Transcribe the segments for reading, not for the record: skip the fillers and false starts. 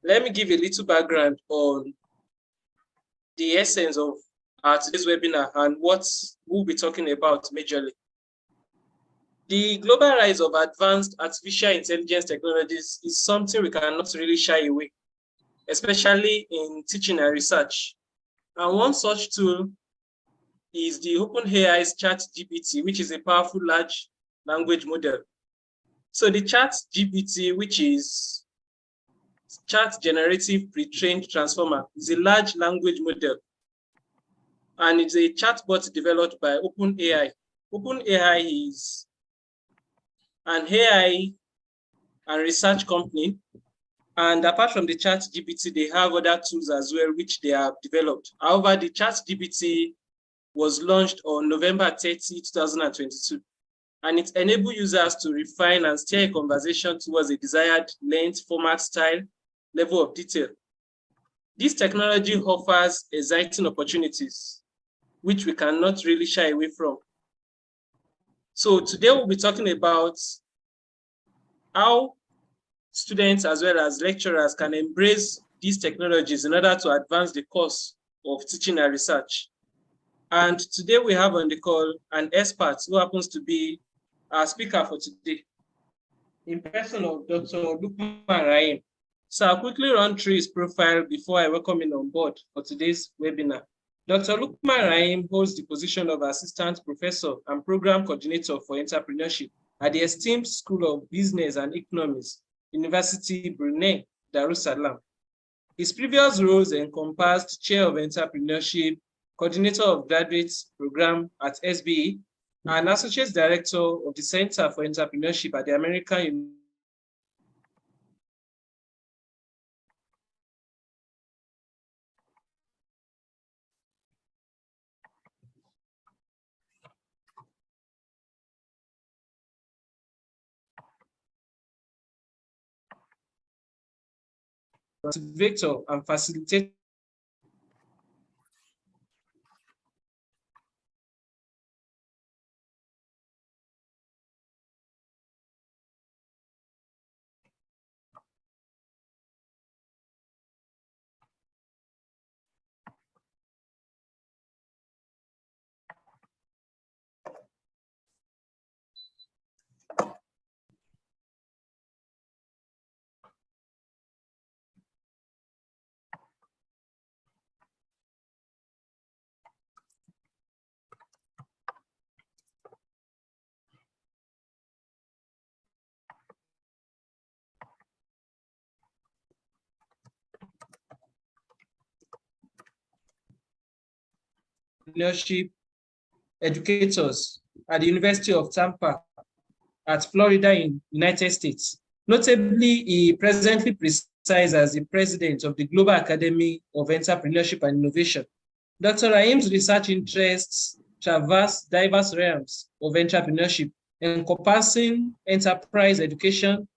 Let me give a little background on the essence of today's webinar and what we'll be talking about majorly. The global rise of advanced artificial intelligence technologies is something we cannot really shy away, especially in teaching and research. And one such tool is the OpenAI's ChatGPT, which is a powerful large language model. So the ChatGPT, which is Chat Generative Pre-trained Transformer, is a large language model, and it's a chatbot developed by OpenAI. OpenAI is an AI and research company, and apart from the ChatGPT, they have other tools as well which they have developed. However, the ChatGPT was launched on November 30, 2022, and it enables users to refine and steer a conversation towards a desired length, format, style, level of detail. This technology offers exciting opportunities, which we cannot really shy away from. So today we'll be talking about how students as well as lecturers can embrace these technologies in order to advance the course of teaching and research. And today we have on the call an expert who happens to be our speaker for today, in person of Dr. Lukman Rahim. So I'll quickly run through his profile before I welcome him on board for today's webinar. Dr. Lukman Rahim holds the position of Assistant Professor and Program Coordinator for Entrepreneurship at the esteemed School of Business and Economics, University Brunei, Darussalam. His previous roles encompassed Chair of Entrepreneurship, Coordinator of Graduate Program at SBE, and Associate Director of the Center for Entrepreneurship at the American motivator and facilitator entrepreneurship educators at the University of Tampa at Florida in United States. Notably, he presently presides as the president of the Global Academy of Entrepreneurship and Innovation. Dr. Rahim's research interests traverse diverse realms of entrepreneurship, encompassing enterprise education,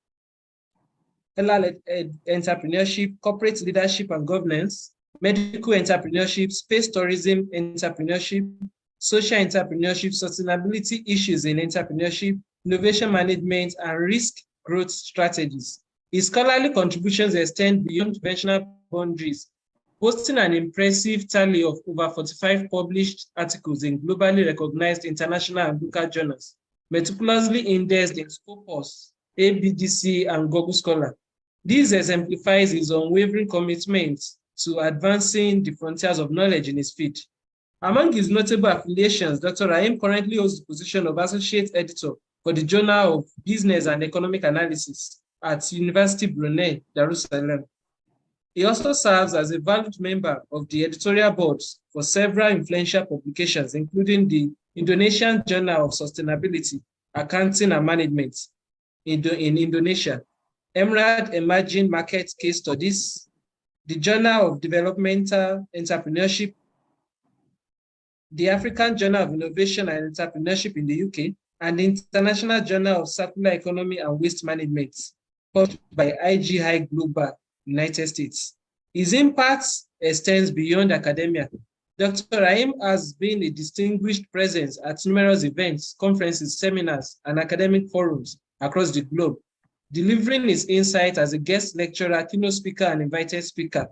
entrepreneurship, corporate leadership and governance, medical entrepreneurship, space tourism entrepreneurship, social entrepreneurship, sustainability issues in entrepreneurship, innovation management, and risk growth strategies. His scholarly contributions extend beyond conventional boundaries, boasting an impressive tally of over 45 published articles in globally recognized international and local journals, meticulously indexed in Scopus, ABDC, and Google Scholar. This exemplifies his unwavering commitment to advancing the frontiers of knowledge in his field. Among his notable affiliations, Dr. Rahim currently holds the position of Associate Editor for the Journal of Business and Economic Analysis at University Brunei, Darussalam. He also serves as a valued member of the editorial boards for several influential publications, including the Indonesian Journal of Sustainability, Accounting and Management in Indonesia, Emerald Emerging Market Case Studies, the Journal of Developmental Entrepreneurship, the African Journal of Innovation and Entrepreneurship in the UK, and the International Journal of Circular Economy and Waste Management, published by IGI Global, United States. His impact extends beyond academia. Dr. Rahim has been a distinguished presence at numerous events, conferences, seminars, and academic forums across the globe, delivering his insight as a guest lecturer, keynote speaker, and invited speaker.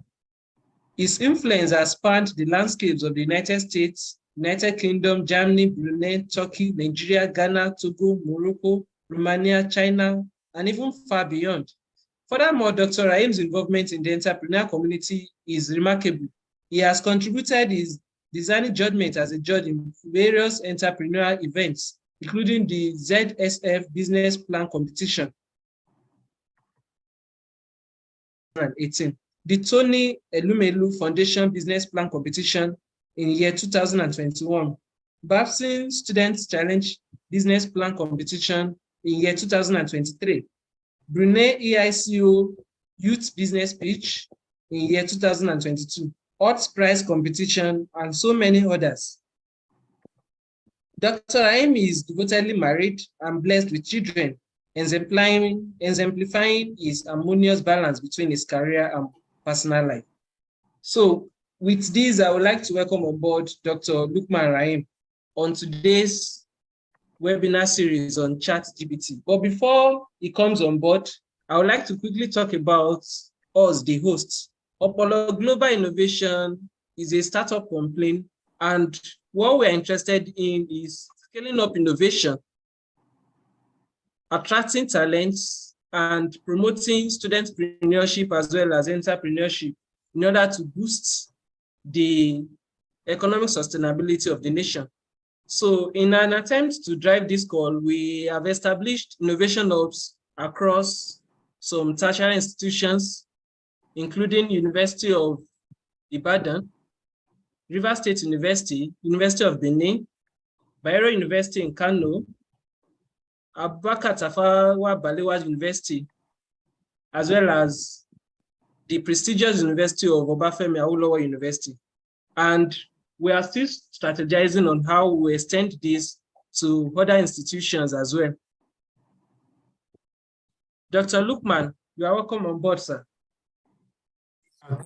His influence has spanned the landscapes of the United States, United Kingdom, Germany, Brunei, Turkey, Nigeria, Ghana, Togo, Morocco, Romania, China, and even far beyond. Furthermore, Dr. Rahim's involvement in the entrepreneurial community is remarkable. He has contributed his designing judgment as a judge in various entrepreneurial events, including the ZSF Business Plan Competition 2018, the Tony Elumelu Foundation Business Plan Competition in year 2021, Babson Students Challenge Business Plan Competition in year 2023, Brunei EICO Youth Business Pitch in year 2022, Arts Prize Competition, and so many others. Dr. Rahim is devotedly married and blessed with children, exemplifying his harmonious balance between his career and personal life. So with this, I would like to welcome on board Dr. Lukman Rahim on today's webinar series on ChatGPT. But before he comes on board, I would like to quickly talk about us, the hosts. Opolo Global Innovation is a startup company, and what we're interested in is scaling up innovation, attracting talents, and promoting student entrepreneurship as well as entrepreneurship in order to boost the economic sustainability of the nation. So in an attempt to drive this goal, we have established innovation hubs across some tertiary institutions, including University of Ibadan, River State University, University of Benin, Bayero University in Kano, Abubakar Tafawa Balewa University, as well as the prestigious University of Obafemi Awolowo University. And we are still strategizing on how we extend this to other institutions as well. Dr. Lukman, you are welcome on board, sir.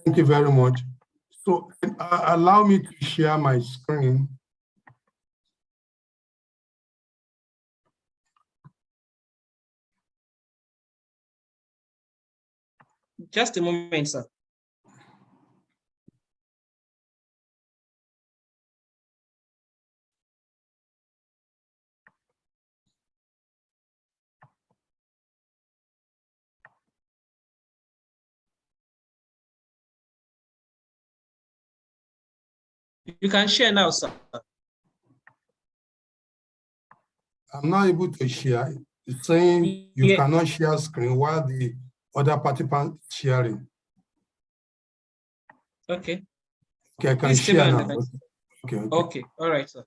Thank you very much. So allow me to share my screen. Just a moment, sir. You can share now, sir. I'm not able to share. It's saying you cannot share screen while the other participant is sharing. Okay. Okay, I can Please share now. Okay. All right, sir.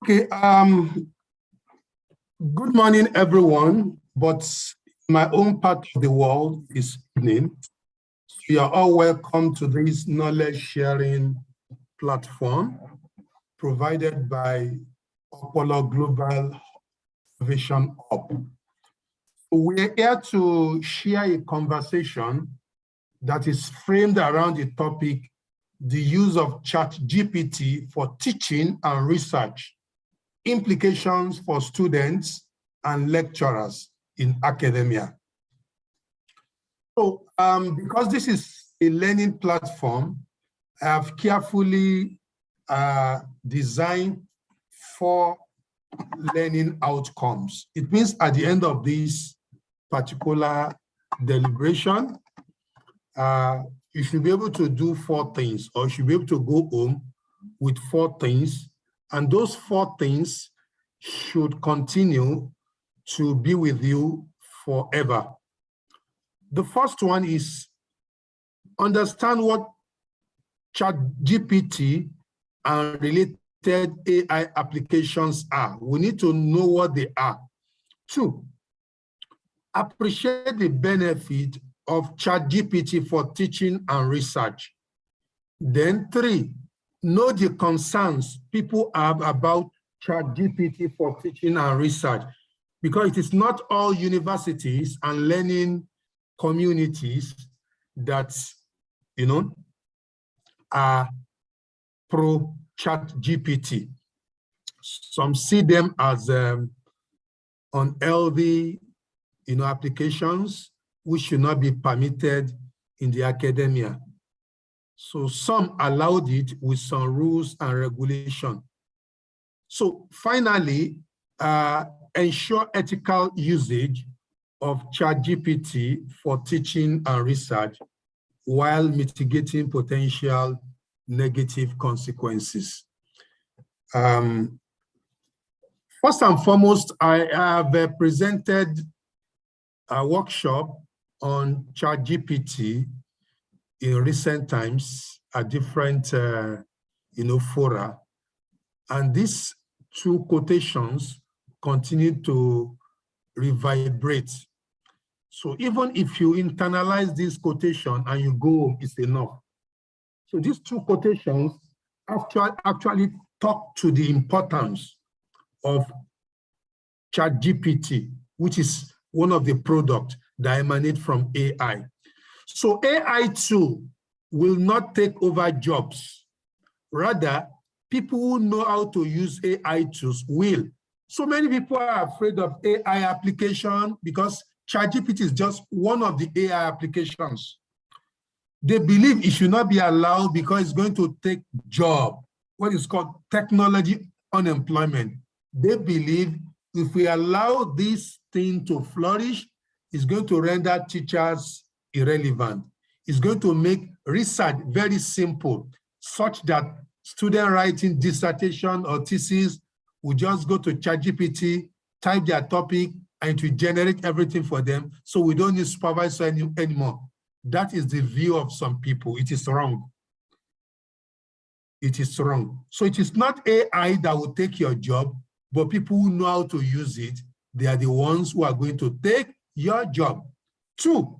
Okay. Good morning, everyone. But my own part of the world is evening. So you are all welcome to this knowledge sharing platform provided by Opolo Global Innovation Hub. We're here to share a conversation that is framed around the topic, the use of ChatGPT for teaching and research, implications for students and lecturers in academia. So because this is a learning platform, I have carefully designed 4 learning outcomes. It means at the end of this particular deliberation, you should be able to do 4 things, or you should be able to go home with 4 things, and those 4 things should continue to be with you forever. The first one is understand what ChatGPT and related AI applications are. We need to know what they are. 2, appreciate the benefit of ChatGPT for teaching and research. Then 3, know the concerns people have about ChatGPT for teaching and research, because it is not all universities and learning communities that, are pro ChatGPT. Some see them as unhealthy, applications which should not be permitted in the academia. So some allowed it with some rules and regulation. So finally, ensure ethical usage of ChatGPT for teaching and research while mitigating potential negative consequences. First and foremost, I have presented a workshop on ChatGPT in recent times at different fora. And these two quotations continue to reverberate. So even if you internalize this quotation and you go, it's enough. So these two quotations actually talk to the importance of ChatGPT, which is one of the products that emanate from AI. So AI too will not take over jobs. Rather, people who know how to use AI tools will. So many people are afraid of AI application because ChatGPT is just one of the AI applications. They believe it should not be allowed because it's going to take job, what is called technology unemployment. They believe if we allow this thing to flourish, it's going to render teachers irrelevant. It's going to make research very simple, such that student writing dissertation or thesis will just go to ChatGPT, type their topic, and it will generate everything for them. So we don't need supervisor anymore. That is the view of some people. It is wrong. It is wrong. So it is not AI that will take your job, but people who know how to use it, they are the ones who are going to take your job. 2,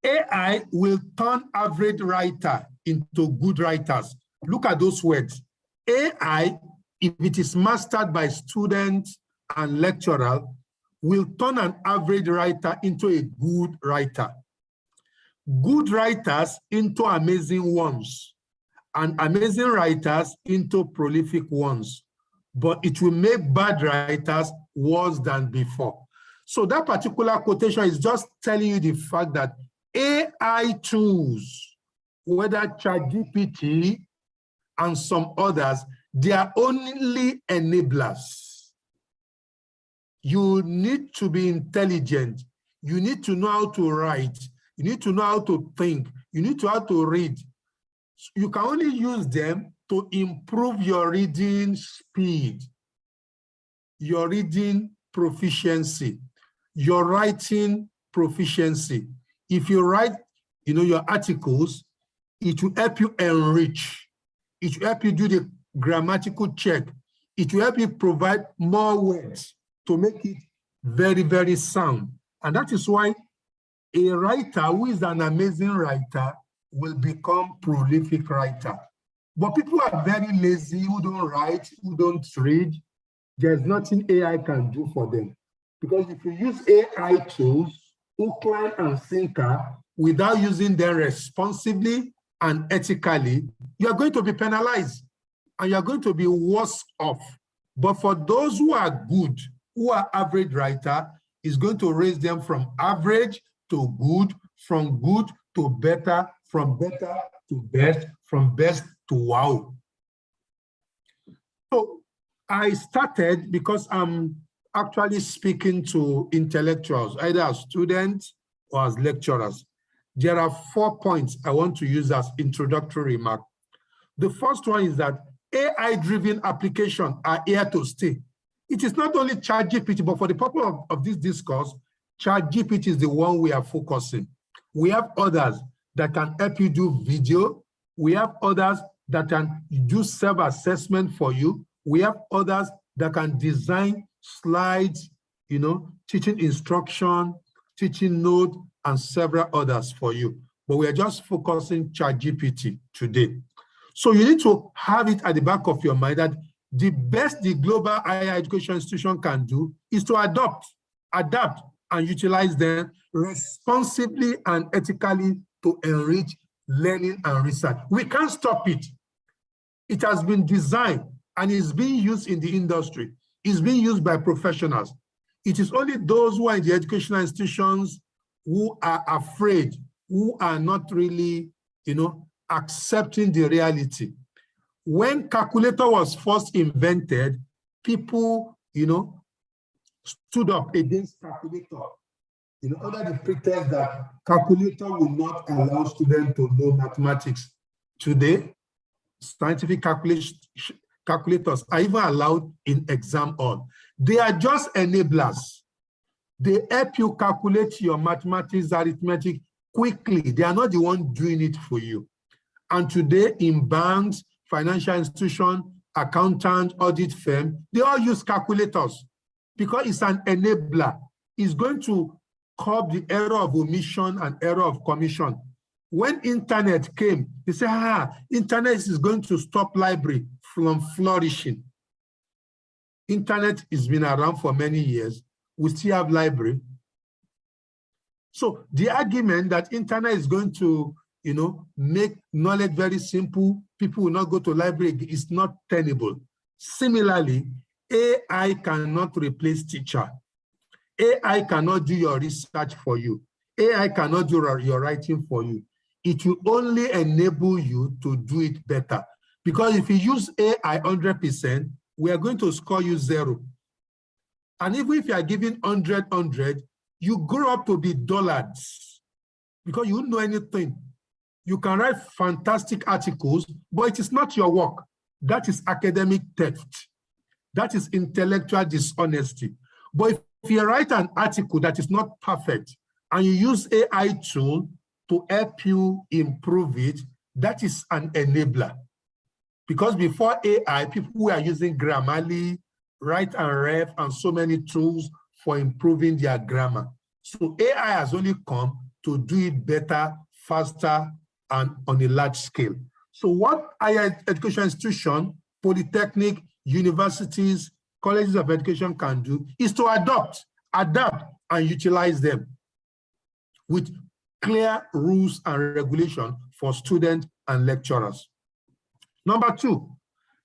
AI will turn average writer into good writers. Look at those words. AI, if it is mastered by students and lecturers, will turn an average writer into a good writer. Good writers into amazing ones, and amazing writers into prolific ones. But it will make bad writers worse than before. So that particular quotation is just telling you the fact that AI tools, whether ChatGPT and some others, they are only enablers. You need to be intelligent. You need to know how to write. You need to know how to think. You need to know how to read. You can only use them to improve your reading speed, your reading proficiency, your writing proficiency. If you write, your articles, it will help you enrich. It will help you do the grammatical check. It will help you provide more words to make it very, very sound. And that is why a writer who is an amazing writer will become prolific writer. But people are very lazy, who don't write, who don't read. There's nothing AI can do for them. Because if you use AI tools, hook, line, and sinker, without using them responsibly and ethically, you are going to be penalized and you are going to be worse off. But for those who are good, who are average writer, is going to raise them from average to good, from good to better, from better to best, from best to wow. So I started because I'm actually speaking to intellectuals, either as students or as lecturers. There are 4 points I want to use as introductory remark. The first one is that AI-driven applications are here to stay. It is not only ChatGPT, but for the purpose of this discourse, ChatGPT is the one we are focusing. We have others that can help you do video. We have others that can do self-assessment for you. We have others that can design slides, teaching instruction, teaching note, and several others for you. But we are just focusing ChatGPT today. So you need to have it at the back of your mind that the best the global higher education institution can do is to adapt, and utilize them responsibly and ethically to enrich learning and research. We can't stop it. It has been designed and is being used in the industry. It's being used by professionals. It is only those who are in the educational institutions who are afraid, who are not really, accepting the reality. When calculator was first invented, people, stood up against calculator, under the pretext that calculator will not allow students to know mathematics. Today, scientific calculators are even allowed in exam hall. They are just enablers. They help you calculate your mathematics, arithmetic quickly. They are not the one doing it for you. And today in banks, financial institutions, accountant, audit firm, they all use calculators because it's an enabler. It's going to curb the error of omission and error of commission. When internet came, they said, internet is going to stop library from flourishing. Internet has been around for many years. We still have library. So the argument that internet is going to, make knowledge very simple, people will not go to library, is not tenable. Similarly, AI cannot replace teacher. AI cannot do your research for you. AI cannot do your writing for you. It will only enable you to do it better. Because if you use AI 100%, we are going to score you 0. And even if you are given 100, you grow up to be dullards because you don't know anything. You can write fantastic articles, but it is not your work. That is academic theft. That is intellectual dishonesty. But if you write an article that is not perfect and you use AI tool to help you improve it, that is an enabler. Because before AI, people were using Grammarly, Write and Ref, and so many tools for improving their grammar. So AI has only come to do it better, faster, and on a large scale. So what higher education institution, polytechnic, universities, colleges of education can do is to adapt, and utilize them with clear rules and regulation for students and lecturers. Number 2,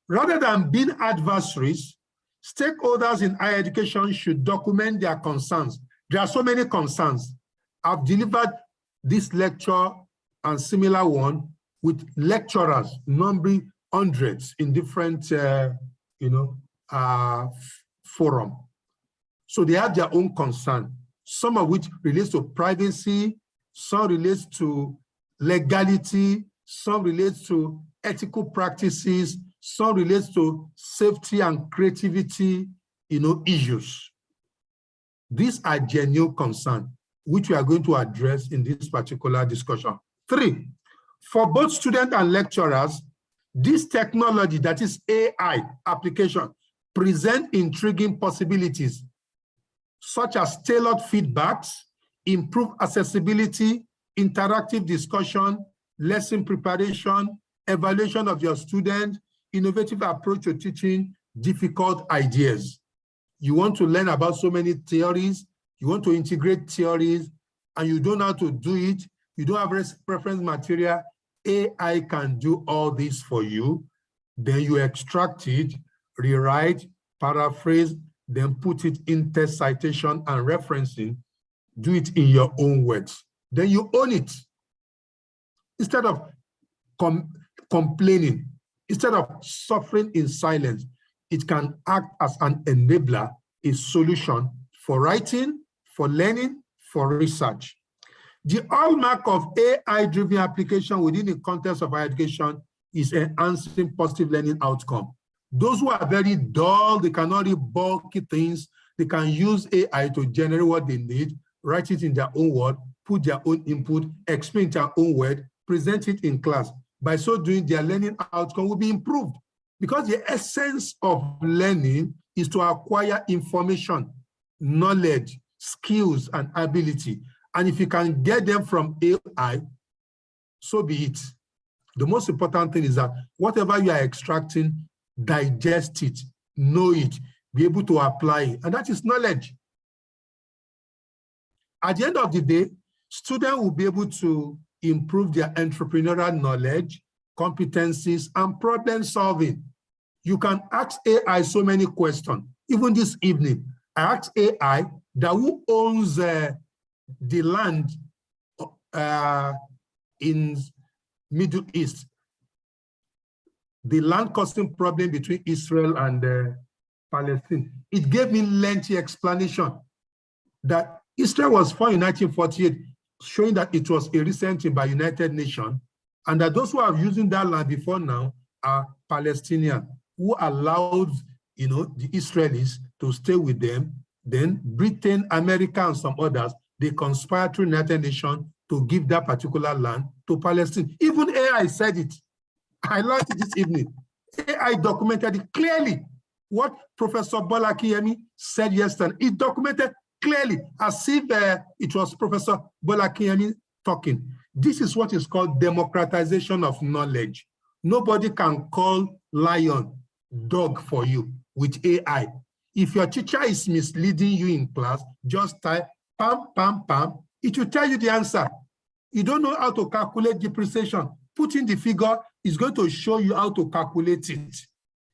rather than being adversaries, stakeholders in higher education should document their concerns. There are so many concerns. I've delivered this lecture and similar one with lecturers, numbering hundreds in different, forum. So they have their own concern, some of which relates to privacy, some relates to legality, some relates to ethical practices, some relates to safety and creativity, issues. These are genuine concerns, which we are going to address in this particular discussion. 3, for both students and lecturers, this technology, that is AI application, present intriguing possibilities, such as tailored feedbacks, improved accessibility, interactive discussion, lesson preparation, evaluation of your student, innovative approach to teaching difficult ideas. You want to learn about so many theories, you want to integrate theories, and you don't know how to do it, you don't have reference material, AI can do all this for you. Then you extract it, rewrite, paraphrase, then put it in text citation and referencing, do it in your own words. Then you own it. Instead of complaining, instead of suffering in silence, it can act as an enabler, a solution for writing, for learning, for research. The hallmark of AI-driven application within the context of higher education is enhancing positive learning outcome. Those who are very dull, they cannot read bulky things, they can use AI to generate what they need, write it in their own word, put their own input, explain their own word, present it in class. By so doing, their learning outcome will be improved, because the essence of learning is to acquire information, knowledge, skills, and ability. And if you can get them from AI, so be it. The most important thing is that whatever you are extracting, digest it, know it, be able to apply it, and that is knowledge. At the end of the day, students will be able to improve their entrepreneurial knowledge, competencies, and problem solving. You can ask AI so many questions. Even this evening, I asked AI that who owns the land in Middle East, the land causing problem between Israel and Palestine. It gave me lengthy explanation that Israel was formed in 1948, showing that it was a recent thing by United Nations, and that those who are using that land before now are Palestinians who allowed, the Israelis to stay with them. Then Britain, America, and some others, they conspired through United Nations to give that particular land to Palestine. Even AI said it. I learned it this evening. AI documented it clearly. What Professor Bola Kiyemi said yesterday, it documented clearly as if it was Professor Bola Kiyemi talking. This is what is called democratization of knowledge. Nobody can call lion dog for you with AI. If your teacher is misleading you in class, just type pam, pam, pam. It will tell you the answer. You don't know how to calculate depreciation. Put in the figure, it's going to show you how to calculate it.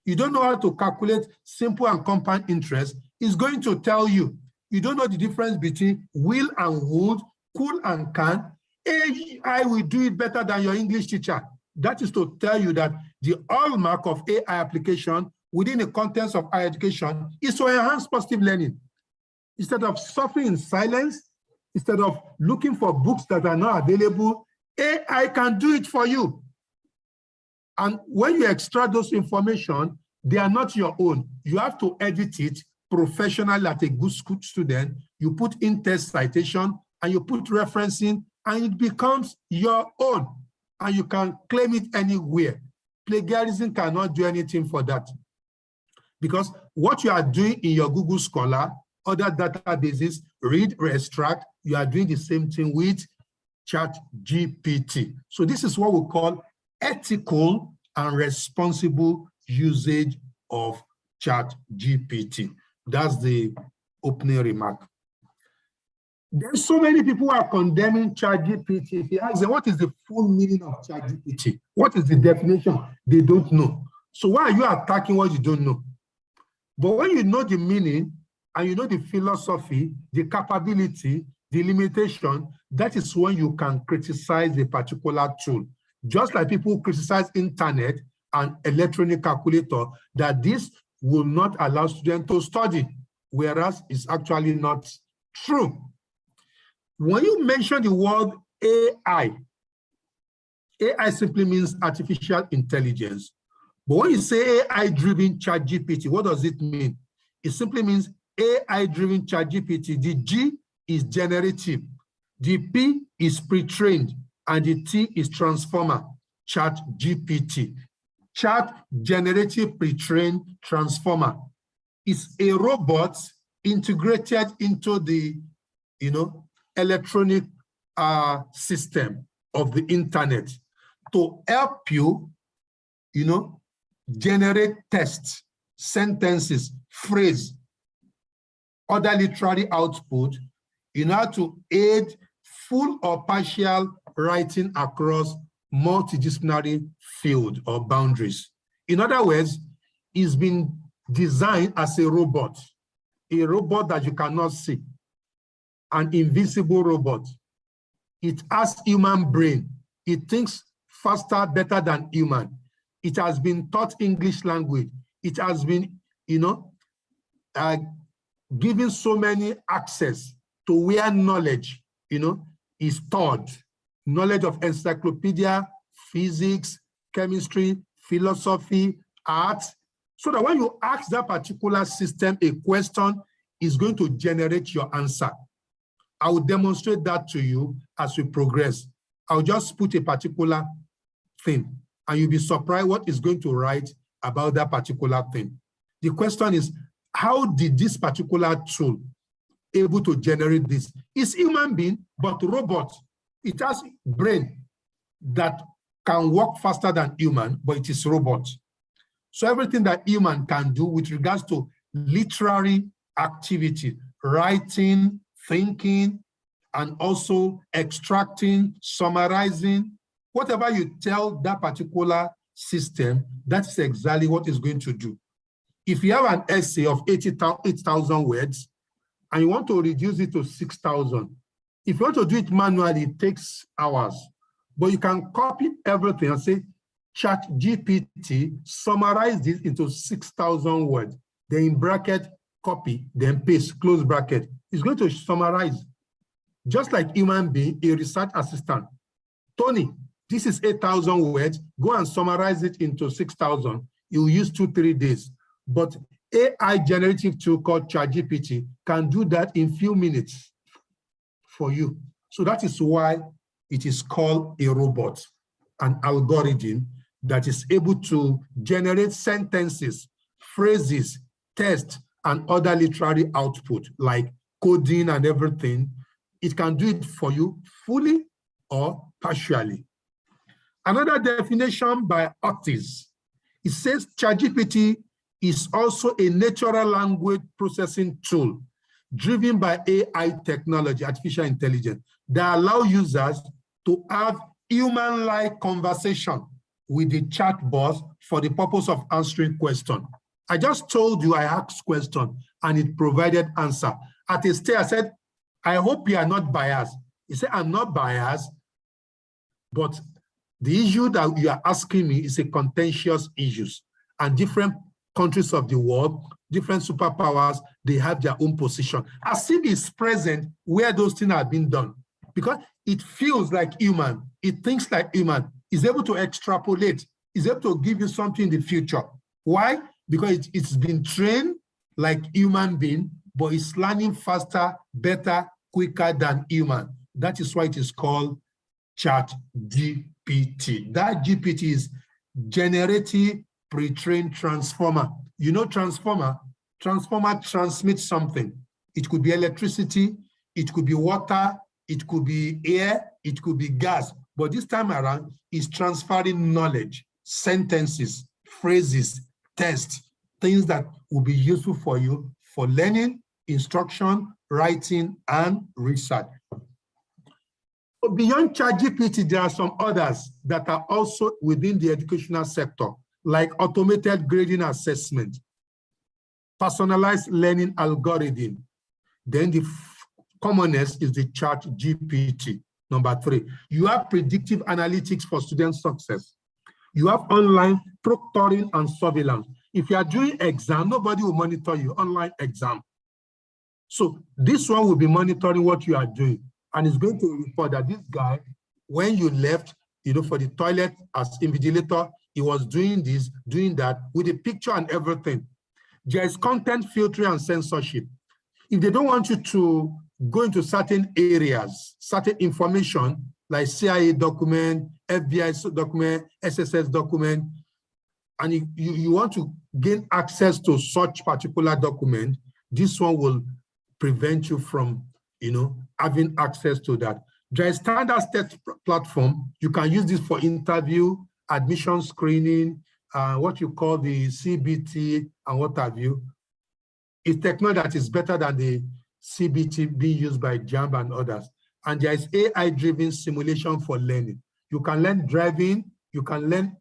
You don't know how to calculate simple and compound interest, it's going to tell you. You don't know the difference between will and would, could and can. AI will do it better than your English teacher. That is to tell you that the hallmark of AI application within the context of higher education is to enhance positive learning. Instead of suffering in silence, instead of looking for books that are not available, AI can do it for you. And when you extract those information, they are not your own. You have to edit it professionally like a good school student. You put in test citation and you put referencing and it becomes your own. And you can claim it anywhere. Plagiarism cannot do anything for that. Because what you are doing in your Google Scholar, other databases, read, extract, you are doing the same thing with ChatGPT. So this is what we call ethical and responsible usage of ChatGPT. That's the opening remark. There's so many people who are condemning ChatGPT. If you ask them, what is the full meaning of ChatGPT? What is the definition? They don't know. So why are you attacking what you don't know? But when you know the meaning and you know the philosophy, the capability, the limitation, that is when you can criticize a particular tool. Just like people criticize internet and electronic calculator, that this will not allow students to study, whereas it's actually not true. When you mention the word AI, AI simply means artificial intelligence. But when you say AI-driven ChatGPT, what does it mean? It simply means AI-driven ChatGPT. The G is generative, the P is pre-trained, and the T is transformer, ChatGPT. Chat generative pre-trained transformer is a robot integrated into the electronic system of the internet to help you, generate text, sentences, phrase, other literary output in order to aid full or partial writing across multidisciplinary field or boundaries. In other words, it's been designed as a robot that you cannot see, an invisible robot. It has human brain. It thinks faster, better than human. It has been taught English language. It has been, given so many access to where knowledge, is stored. Knowledge of encyclopedia, physics, chemistry, philosophy, art, so that when you ask that particular system a question, it's going to generate your answer. I will demonstrate that to you as we progress. I'll just put a particular thing, and you'll be surprised what it's going to write about that particular thing. The question is, how did this particular tool able to generate this? It's human being, but robot. It has brain that can work faster than human, but it is robot. So everything that human can do with regards to literary activity, writing, thinking, and also extracting, summarizing, whatever you tell that particular system, that's exactly what it's going to do. If you have an essay of 8,000 words, and you want to reduce it to 6,000. If you want to do it manually, it takes hours. But you can copy everything and say, ChatGPT, summarize this into 6,000 words. Then in bracket, copy, then paste, close bracket. It's going to summarize. Just like human being, a research assistant. Tony, this is 8,000 words. Go and summarize it into 6,000. You will use 2-3 days. But AI generative tool called ChatGPT can do that in few minutes for you. So that is why it is called a robot, an algorithm that is able to generate sentences, phrases, text, and other literary output like coding and everything. It can do it for you fully or partially. Another definition by Otis, it says ChatGPT is also a natural language processing tool driven by AI technology, artificial intelligence, that allow users to have human-like conversation with the chatbot for the purpose of answering questions. I just told you I asked question and it provided answer. At a stage, I said, I hope you are not biased. He said, I'm not biased, but the issue that you are asking me is a contentious issue, and different countries of the world, different superpowers, they have their own position. As if it's present where those things are being done, because it feels like human, it thinks like human, is able to extrapolate, is able to give you something in the future. Why? Because it's been trained like human being, but it's learning faster, better, quicker than human. That is why it is called ChatGPT. That GPT is generative pre-trained transformer. You know transformer? Transformer transmits something. It could be electricity, it could be water, it could be air, it could be gas. But this time around, it's transferring knowledge, sentences, phrases, text, things that will be useful for you for learning, instruction, writing, and research. But beyond ChatGPT, there are some others that are also within the educational sector, like automated grading assessment, personalized learning algorithm. Then the commonest is the ChatGPT. Number 3, you have predictive analytics for student success. You have online proctoring and surveillance. If you are doing exam, nobody will monitor you, online exam. So this one will be monitoring what you are doing, and it's going to report that this guy, when you left, for the toilet as invigilator, he was doing this, doing that, with a picture and everything. There is content filtering and censorship. If they don't want you to go into certain areas, certain information, like CIA document, FBI document, SSS document, and you want to gain access to such particular document, this one will prevent you from, having access to that. There is standard test platform. You can use this for interview, admission screening, what you call the CBT, and what have you. It's technology that is better than the CBT being used by JAMB and others. And there is AI-driven simulation for learning. You can learn driving, you can learn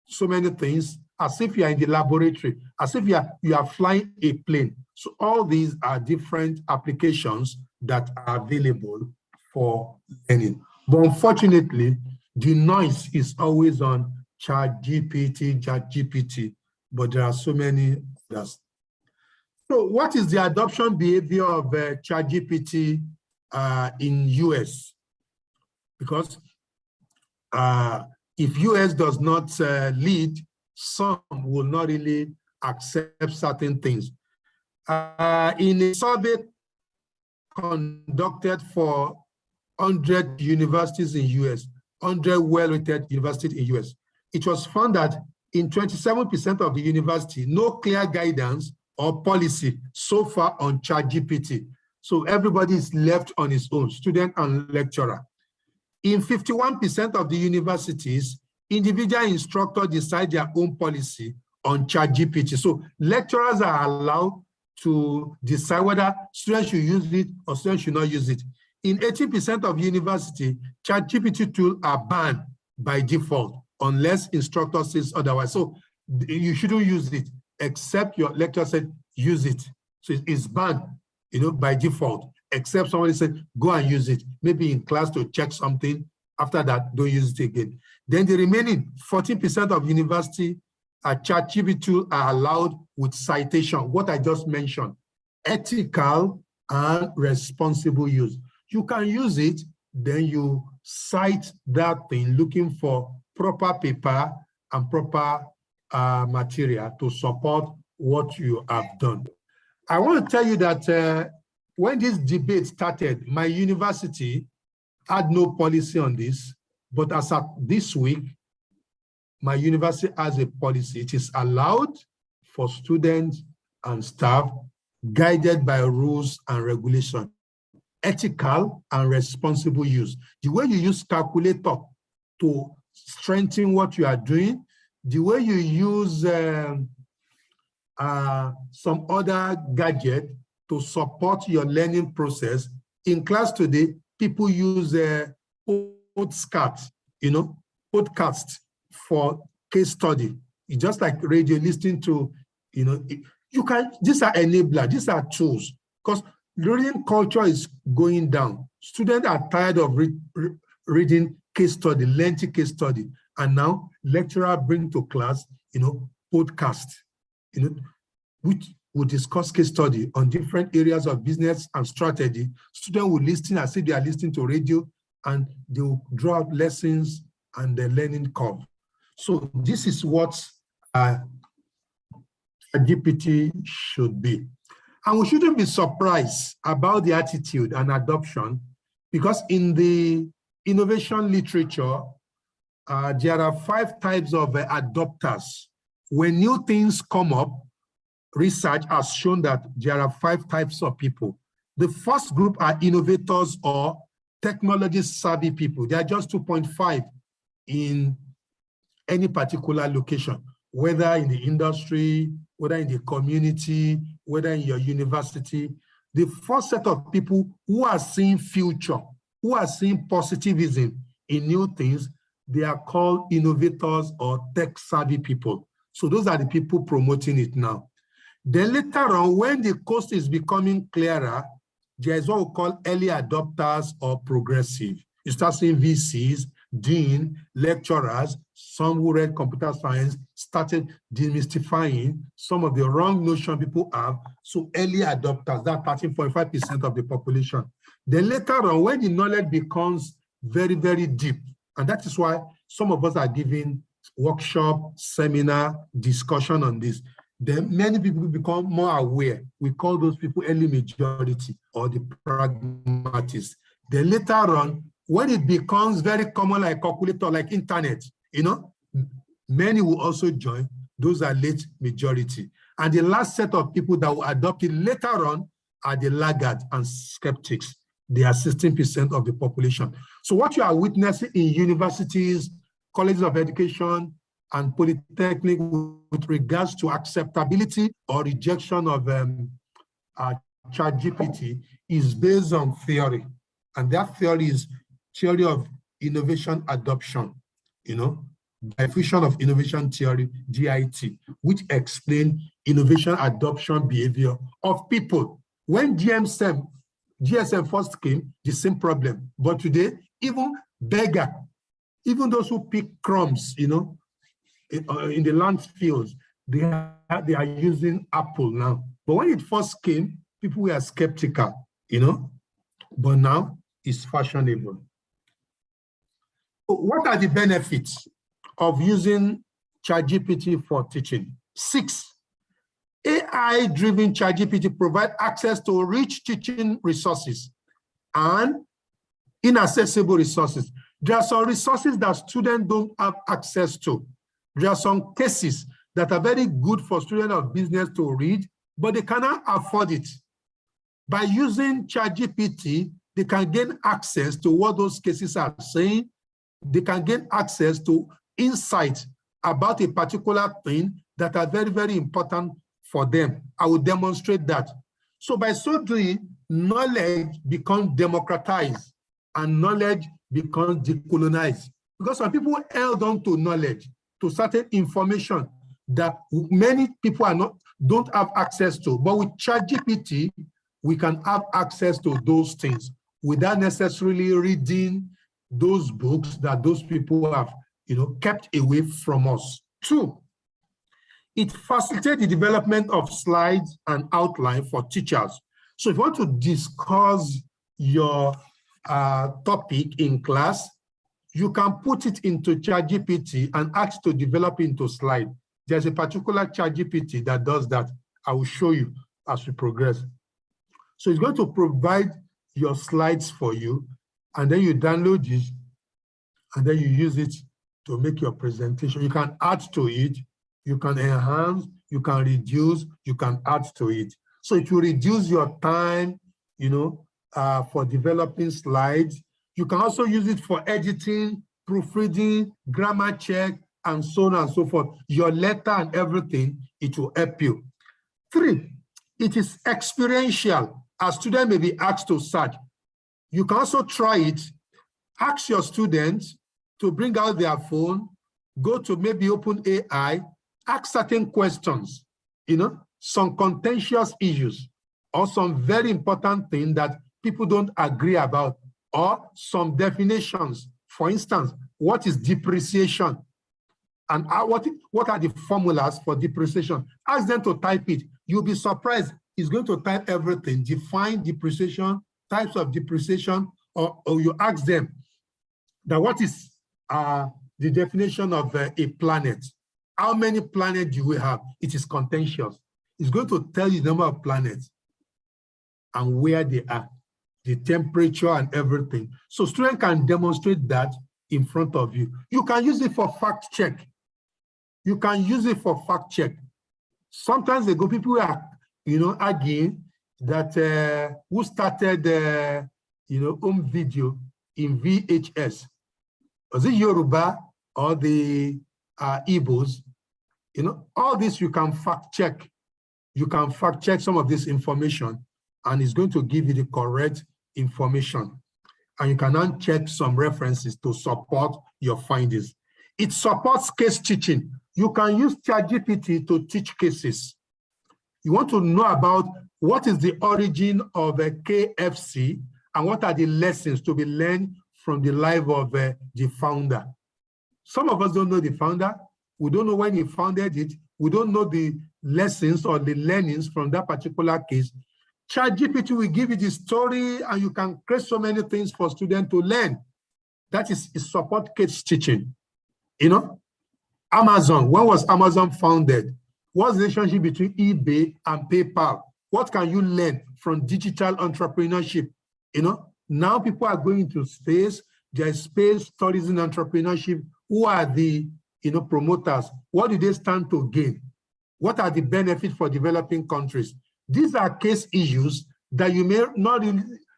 so many things as if you are in the laboratory, as if you are flying a plane. So all these are different applications that are available for learning. But unfortunately, the noise is always on ChatGPT, but there are so many others. So what is the adoption behavior of ChatGPT in US? Because if US does not lead, some will not really accept certain things. In a survey conducted for 100 universities in US, 100 well-rated universities in US, it was found that in 27% of the university, no clear guidance or policy so far on ChatGPT. So everybody is left on his own, student and lecturer. In 51% of the universities, individual instructors decide their own policy on ChatGPT. So lecturers are allowed to decide whether students should use it or students should not use it. In 80% of university, ChatGPT tools are banned by default unless instructor says otherwise. So you shouldn't use it except your lecturer said use it. So it's banned. by default, except somebody said, go and use it, maybe in class to check something. After that, don't use it again. Then the remaining 14% of university ChatGPT tools are allowed with citation, what I just mentioned, ethical and responsible use. You can use it, then you cite that thing looking for proper paper and proper material to support what you have done. I want to tell you that when this debate started, my university had no policy on this, but as of this week, my university has a policy. It is allowed for students and staff, guided by rules and regulations, ethical and responsible use. The way you use calculator to strengthen what you are doing, the way you use some other gadget to support your learning process. In class today, people use podcast for case study. It's just like radio listening to, you can, these are enablers, these are tools, because learning culture is going down. Students are tired of reading case study, lengthy case study, and now lecturer bring to class, podcast, which will discuss case study on different areas of business and strategy. Students will listen as if they are listening to radio, and they will draw out lessons and the learning curve. So this is what GPT should be. And we shouldn't be surprised about the attitude and adoption, because in the innovation literature, there are 5 types of adopters. When new things come up, research has shown that there are 5 types of people. The first group are innovators or technology savvy people. They are just 2.5 in any particular location, whether in the industry, whether in the community, whether in your university. The first set of people who are seeing future, who are seeing positivism in new things, they are called innovators or tech savvy people. So those are the people promoting it now. Then later on, when the coast is becoming clearer, there is what we call early adopters or progressive. You start seeing VCs, dean, lecturers, some who read computer science started demystifying some of the wrong notion people have. So early adopters, that's 13.5% of the population. Then later on, when the knowledge becomes very, very deep, and that is why some of us are giving workshop, seminar, discussion on this, then many people become more aware. We call those people early majority or the pragmatists. Then later on, when it becomes very common like calculator, like internet, many will also join. Those are late majority. And the last set of people that will adopt it later on are the laggards and skeptics. They are 16% of the population. So what you are witnessing in universities, colleges of education, and polytechnic with regards to acceptability or rejection of ChatGPT is based on theory. And that theory is theory of innovation adoption, diffusion of innovation theory, DIT, which explain innovation adoption behavior of people. When GSM first came, the same problem. But today, even beggar, even those who pick crumbs, in the landfills, they are using Apple now. But when it first came, people were skeptical, but now it's fashionable. What are the benefits of using ChatGPT for teaching? 6, AI-driven ChatGPT provide access to rich teaching resources and inaccessible resources. There are some resources that students don't have access to. There are some cases that are very good for students of business to read, but they cannot afford it. By using ChatGPT, they can gain access to what those cases are saying. They can gain access to insight about a particular thing that are very, very important for them. I will demonstrate that. So by so doing, knowledge becomes democratized and knowledge becomes decolonized. Because some people held on to knowledge, to certain information that many people don't have access to. But with ChatGPT, we can have access to those things without necessarily reading those books that those people have, kept away from us. Two, it facilitates the development of slides and outline for teachers. So if you want to discuss your topic in class, you can put it into ChatGPT and ask to develop into slide. There's a particular ChatGPT that does that. I will show you as we progress. So it's going to provide your slides for you, and then you download it, and then you use it to make your presentation. You can add to it, you can enhance, you can reduce, you can add to it. So it will reduce your time, for developing slides. You can also use it for editing, proofreading, grammar check, and so on and so forth. Your letter and everything, it will help you. Three, it is experiential. A student may be asked to search. You can also try it. Ask your students to bring out their phone, go to maybe OpenAI, ask certain questions, some contentious issues, or some very important thing that people don't agree about, or some definitions. For instance, what is depreciation? And what are the formulas for depreciation? Ask them to type it. You'll be surprised. He's going to type everything, define depreciation, types of depreciation, or you ask them that what is the definition of a planet? How many planets do we have? It is contentious. It's going to tell you the number of planets and where they are, the temperature and everything. So students can demonstrate that in front of you. You can use it for fact check. You can use it for fact check. Sometimes ago, people are, arguing that who started, home video in VHS? Was it Yoruba or the Igbos? All this you can fact check. You can fact check some of this information, and it's going to give you the correct information. And you can then check some references to support your findings. It supports case teaching. You can use ChatGPT to teach cases. You want to know about what is the origin of a KFC and what are the lessons to be learned from the life of the founder. Some of us don't know the founder. We don't know when he founded it. We don't know the lessons or the learnings from that particular case. ChatGPT will give you the story, and you can create so many things for students to learn. That is support case teaching. Amazon, when was Amazon founded? What's the relationship between eBay and PayPal? What can you learn from digital entrepreneurship? Now people are going into space. There's space tourism entrepreneurship. Who are the promoters? What do they stand to gain? What are the benefits for developing countries? These are case issues that you may not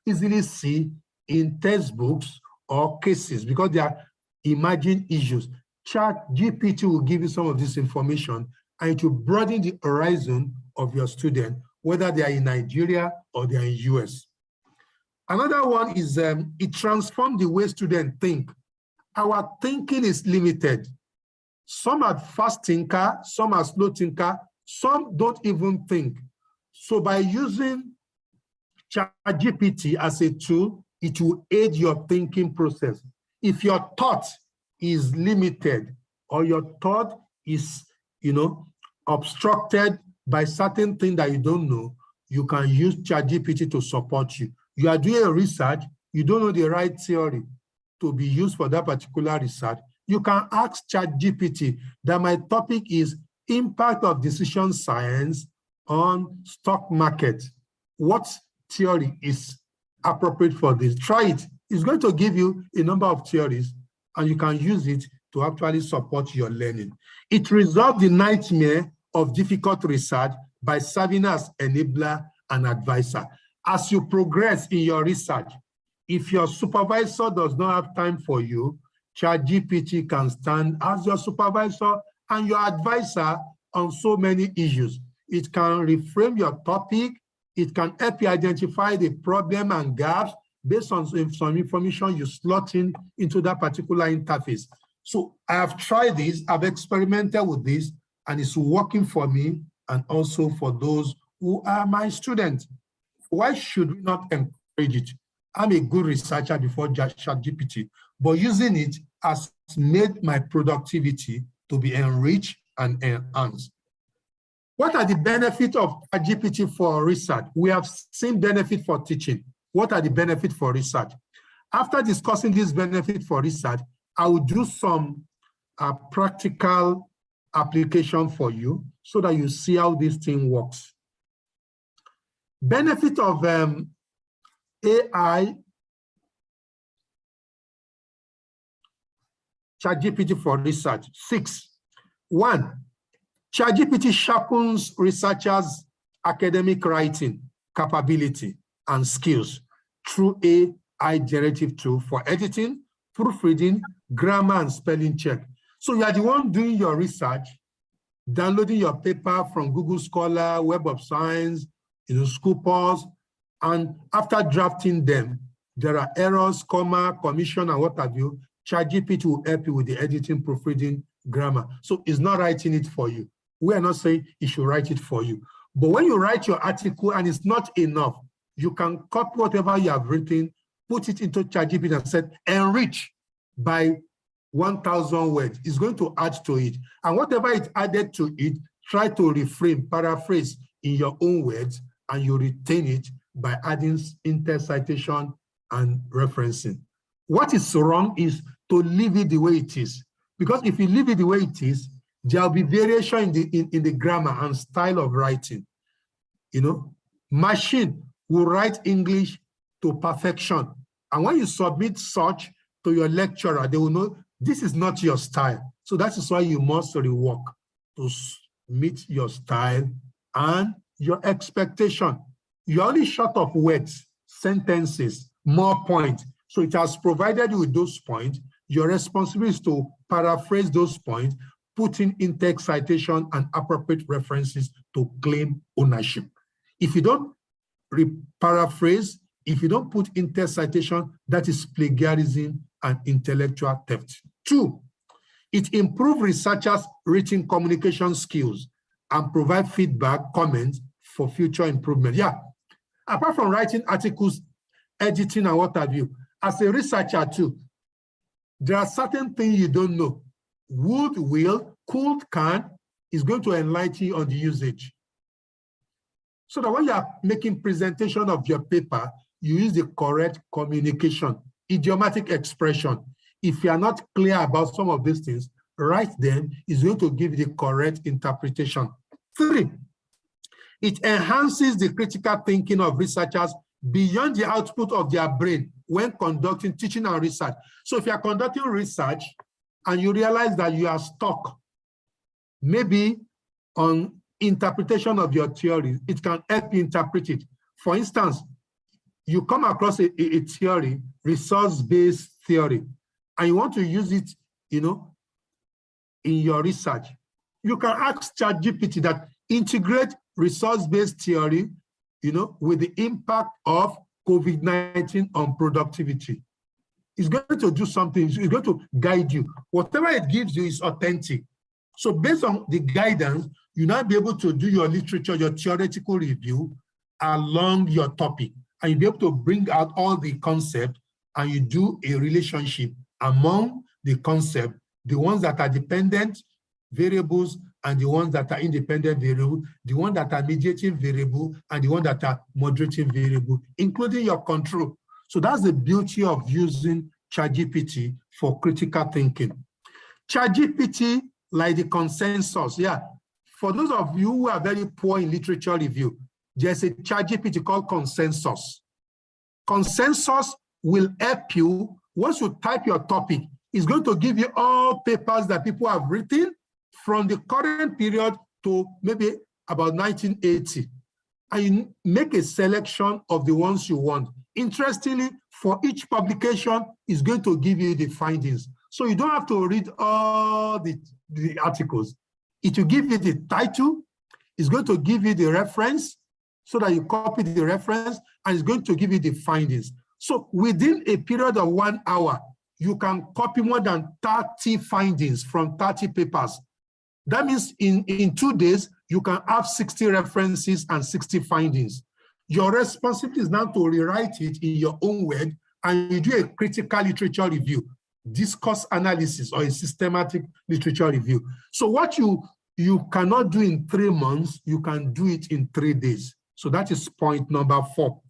easily see in textbooks or cases because they are imagined issues. ChatGPT will give you some of this information, and it will broaden the horizon of your student, whether they are in Nigeria or they are in US. Another one is it transforms the way students think. Our thinking is limited. Some are fast thinker, some are slow thinker, some don't even think. So by using ChatGPT as a tool, it will aid your thinking process. If your thought is limited or your thought is, obstructed by certain things that you don't know, you can use ChatGPT to support you. You are doing a research, you don't know the right theory to be used for that particular research. You can ask ChatGPT that my topic is impact of decision science on stock market. What theory is appropriate for this? Try it. It's going to give you a number of theories, and you can use it to actually support your learning. It resolves the nightmare of difficult research by serving as enabler and advisor. As you progress in your research, if your supervisor does not have time for you, ChatGPT can stand as your supervisor and your advisor on so many issues. It can reframe your topic. It can help you identify the problem and gaps based on some information you slot in into that particular interface. So I have tried this, I've experimented with this, and it's working for me and also for those who are my students. why should we not encourage it? I'm a good researcher before ChatGPT, but using it has made my productivity to be enriched and enhanced. What are the benefits of ChatGPT for research? We have seen benefit for teaching. What are the benefits for research? After discussing this benefit for research, I will do some practical application for you so that you see how this thing works. Benefit of AI, ChatGPT for research. 6. 1, ChatGPT sharpens researchers' academic writing capability and skills through AI generative tool for editing, proofreading, grammar, and spelling check. So you are the one doing your research, downloading your paper from Google Scholar, Web of Science, Scopus, and after drafting them, there are errors, comma, commission, and what have you. ChatGPT will help you with the editing, proofreading, grammar. So it's not writing it for you. We are not saying it should write it for you. But when you write your article and it's not enough, you can copy whatever you have written, put it into ChatGPT and say, enrich by 1,000 words. It's going to add to it. And whatever is added to it, try to reframe, paraphrase in your own words, and you retain it by adding inter-citation and referencing. What is wrong is to leave it the way it is. Because if you leave it the way it is, there will be variation in the grammar and style of writing. Machine will write English to perfection. And when you submit such to your lecturer, they will know this is not your style. So that is why you must rework to meet your style and your expectation. You're only short of words, sentences, more points. So it has provided you with those points. Your responsibility is to paraphrase those points, put in text citation and appropriate references to claim ownership. If you don't paraphrase, if you don't put in text citation, that is plagiarism and intellectual theft. 2, it improves researchers' written communication skills and provide feedback, comments for future improvement. Yeah, apart from writing articles, editing and what have you, as a researcher too, there are certain things you don't know. Would, will, could, can is going to enlighten you on the usage. So that when you are making presentation of your paper, you use the correct communication, idiomatic expression. If you are not clear about some of these things, write them, is going to give you the correct interpretation. 3, it enhances the critical thinking of researchers beyond the output of their brain when conducting teaching and research. So if you are conducting research and you realize that you are stuck, maybe on interpretation of your theory, it can help you interpret it. For instance, you come across a theory, resource-based theory, and you want to use it, in your research. You can ask ChatGPT that integrate resource-based theory, with the impact of COVID-19 on productivity. It's going to do something, it's going to guide you. Whatever it gives you is authentic. So based on the guidance, you now be able to do your literature, your theoretical review along your topic, and you'll be able to bring out all the concepts, and you do a relationship among the concept, the ones that are dependent variables and the ones that are independent variable, the ones that are mediating variable, and the ones that are moderating variable, including your control. So that's the beauty of using ChatGPT for critical thinking. ChatGPT, like the consensus, yeah. For those of you who are very poor in literature review, there's a ChatGPT called Consensus. Consensus will help you. Once you type your topic, it's going to give you all papers that people have written from the current period to maybe about 1980. And you make a selection of the ones you want. Interestingly, for each publication, it's going to give you the findings. So you don't have to read all the articles. It will give you the title, it's going to give you the reference, so that you copy the reference, and it's going to give you the findings. So within a period of 1 hour, you can copy more than 30 findings from 30 papers. That means in 2 days, you can have 60 references and 60 findings. Your responsibility is now to rewrite it in your own word, and you do a critical literature review, discourse analysis, or a systematic literature review. So what you cannot do in 3 months, you can do it in 3 days. So that is point number 4.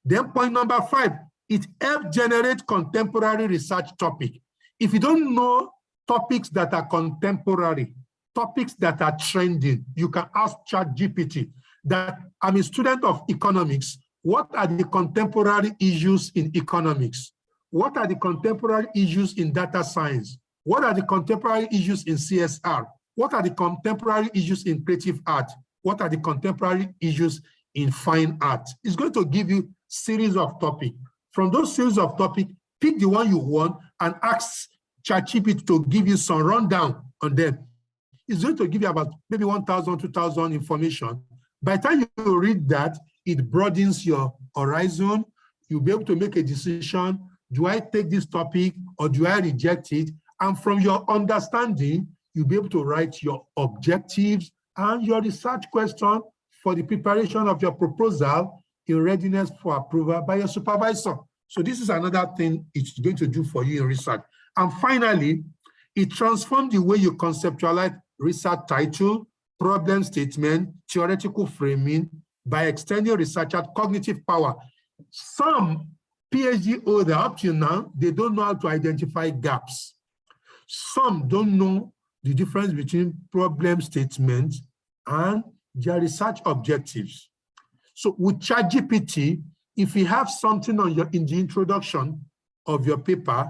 Then point number 5, it helps generate contemporary research topic. If you don't know topics that are contemporary, topics that are trending, you can ask ChatGPT that I'm a student of economics. What are the contemporary issues in economics? What are the contemporary issues in data science? What are the contemporary issues in CSR? What are the contemporary issues in creative art? What are the contemporary issues in fine art? It's going to give you series of topics. From those series of topics, pick the one you want and ask ChatGPT to give you some rundown on them. It's going to give you about maybe 1,000, 2,000 information. By the time you read that, it broadens your horizon. You'll be able to make a decision. Do I take this topic or do I reject it? And from your understanding, you'll be able to write your objectives and your research question for the preparation of your proposal in readiness for approval by your supervisor. So this is another thing it's going to do for you in research. And finally, it transforms the way you conceptualize research title, problem statement, theoretical framing by extending researchers' cognitive power. Some PhD holders up to now, they don't know how to identify gaps. Some don't know the difference between problem statements and their research objectives. So with ChatGPT, if you have something on in the introduction of your paper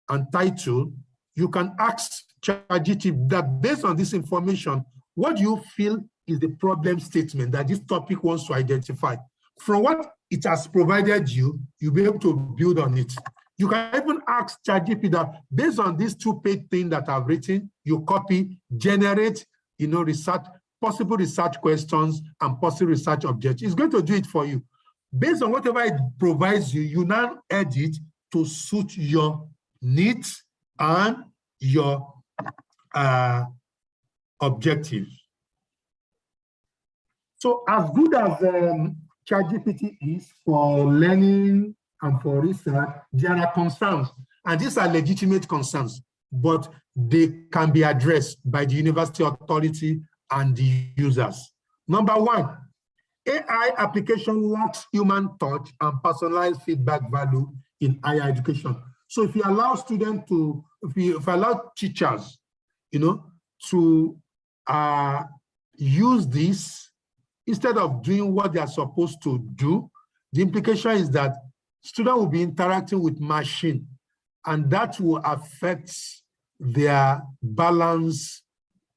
and title, you can ask ChatGPT that based on this information, what do you feel is the problem statement that this topic wants to identify? From what it has provided you, you'll be able to build on it. You can even ask ChatGPT that based on these 2-page thing that I've written, you copy, generate, research, possible research questions and possible research objectives. It's going to do it for you. Based on whatever it provides you, you now edit to suit your needs and your objectives. So as good as ChatGPT is for learning and for research, there are concerns, and these are legitimate concerns, but they can be addressed by the university authority and the users. Number 1, AI application lacks human touch and personalized feedback value in higher education. So if you allow students to, if you allow teachers, to use this instead of doing what they are supposed to do, the implication is that students will be interacting with machine, and that will affect their balance,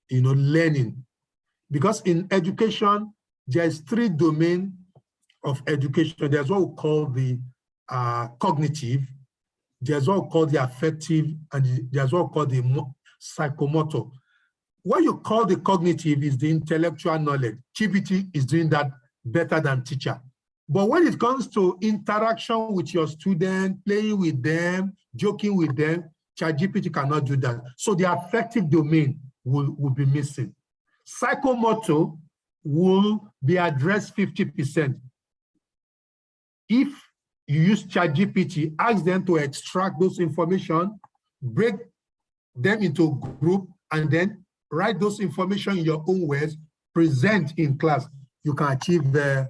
learning. Because in education, there's 3 domains of education. There's what we call the cognitive, there's what we call the affective, and there's what we call the psychomotor. What you call the cognitive is the intellectual knowledge. GPT is doing that better than teacher. But when it comes to interaction with your student, playing with them, joking with them, ChatGPT cannot do that. So the affective domain will be missing. Psychomotor will be addressed 50%. If you use ChatGPT, ask them to extract those information, break them into group, and then write those information in your own words, present in class, you can achieve the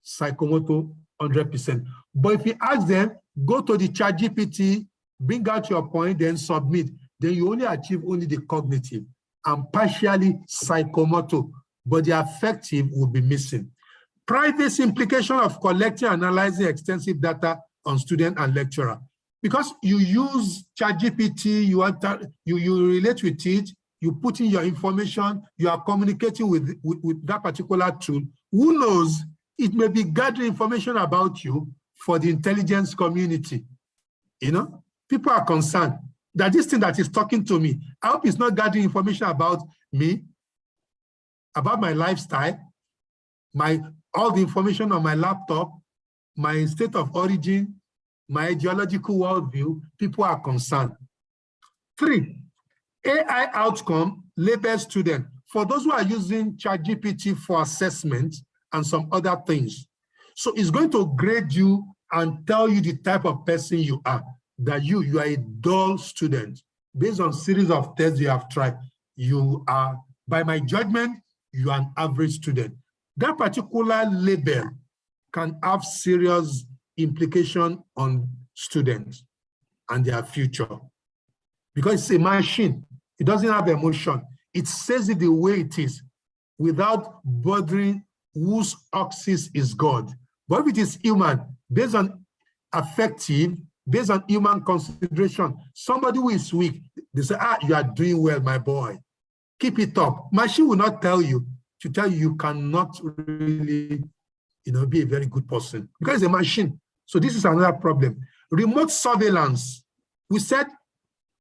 psychomotor 100%. But if you ask them, go to the ChatGPT, bring out your point, then submit, then you only achieve only the cognitive and partially psychomotor, but the affective will be missing. Privacy implication of collecting and analyzing extensive data on student and lecturer. Because you use ChatGPT, you relate with it, you put in your information, you are communicating with that particular tool. Who knows, it may be gathering information about you for the intelligence community. People are concerned that this thing that is talking to me, I hope it's not gathering information about me, about my lifestyle, all the information on my laptop, my state of origin, my ideological worldview. People are concerned. 3, AI outcome label student. For those who are using ChatGPT for assessment and some other things, So it's going to grade you and tell you the type of person you are, that you are a dull student. Based on series of tests you have tried, you are, by my judgment, you are an average student. That particular label can have serious implication on students and their future, because it's a machine. It doesn't have emotion. It says it the way it is without bothering whose axis is God. But if it is human, based on affective, based on human consideration, somebody who is weak, they say, you are doing well, my boy. Keep it up. Machine will not tell you, to tell you you cannot really, be a very good person, because it's a machine. So this is another problem. Remote surveillance. We said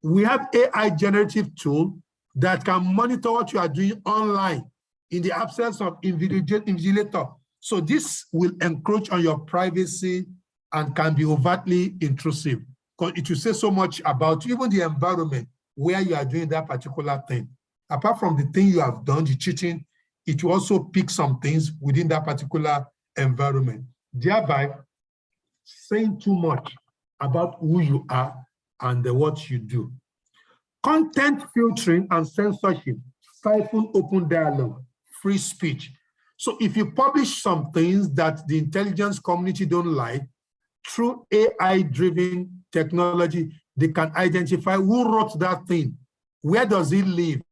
we have AI generative tool that can monitor what you are doing online in the absence of invigilator. So this will encroach on your privacy and can be overtly intrusive, because it will say so much about even the environment where you are doing that particular thing. Apart from the thing you have done, the cheating, it will also pick some things within that particular environment, thereby saying too much about who you are and what you do. Content filtering and censorship stifle open dialogue, free speech. So if you publish some things that the intelligence community don't like, through AI-driven technology, they can identify who wrote that thing, where does it live,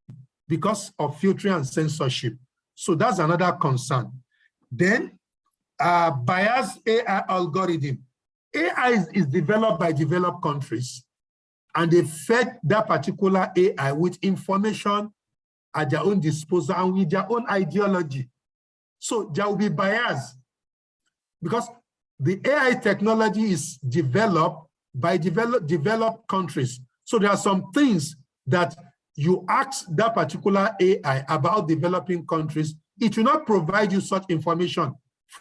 because of filtering and censorship. So that's another concern. Then, biased AI algorithm. AI is developed by developed countries, and they fed that particular AI with information at their own disposal and with their own ideology. So there will be bias, because the AI technology is developed by developed countries. So there are some things that you ask that particular AI about developing countries, it will not provide you such information.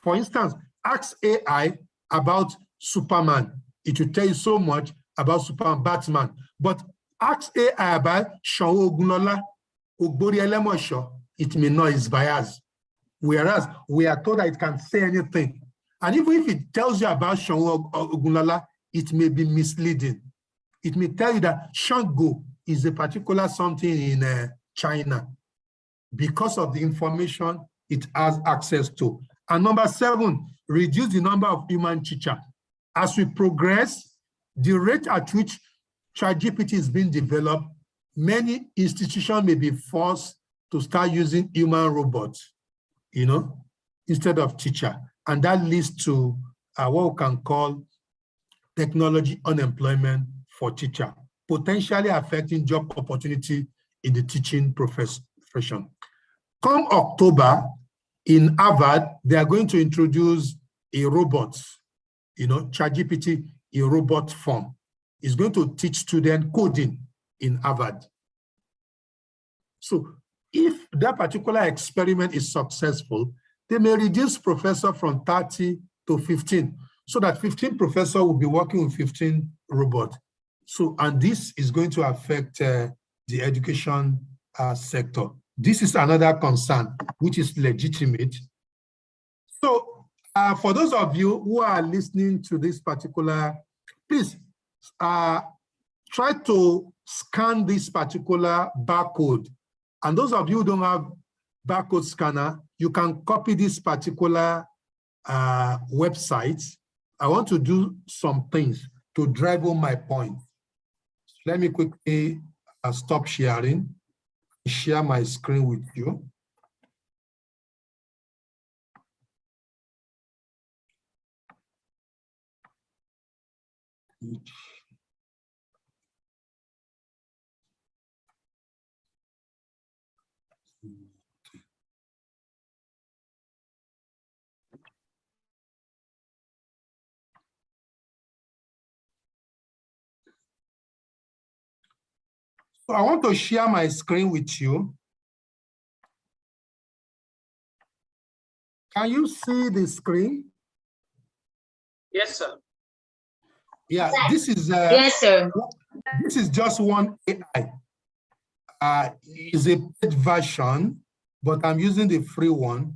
For instance, ask AI about Superman. It will tell you so much about Superman, Batman. But ask AI about Sean Ogunlola, Ogbori Elemosho, it may not, it's biased. Whereas we are told that it can say anything. And even if it tells you about Sean Ogunlola, it may be misleading. It may tell you that Shango is a particular something in China because of the information it has access to. And number 7, reduce the number of human teachers. As we progress, the rate at which ChatGPT is being developed, many institutions may be forced to start using human robots, instead of teacher. And that leads to what we can call technology unemployment for teacher, potentially affecting job opportunity in the teaching profession. Come October, in Harvard, they are going to introduce a robot, ChatGPT, a robot form. It's going to teach students coding in Harvard. So if that particular experiment is successful, they may reduce professors from 30 to 15, so that 15 professors will be working with 15 robots. So, and this is going to affect the education sector. This is another concern, which is legitimate. So, for those of you who are listening to this particular, please try to scan this particular barcode. And those of you who don't have barcode scanner, you can copy this particular website. I want to do some things to drive home my point. Let me quickly stop sharing, share my screen with you. So I want to share my screen with you. Can you see the screen? Yes, sir. Yeah, this is yes, sir. This is just one AI. It's a paid version, but I'm using the free one.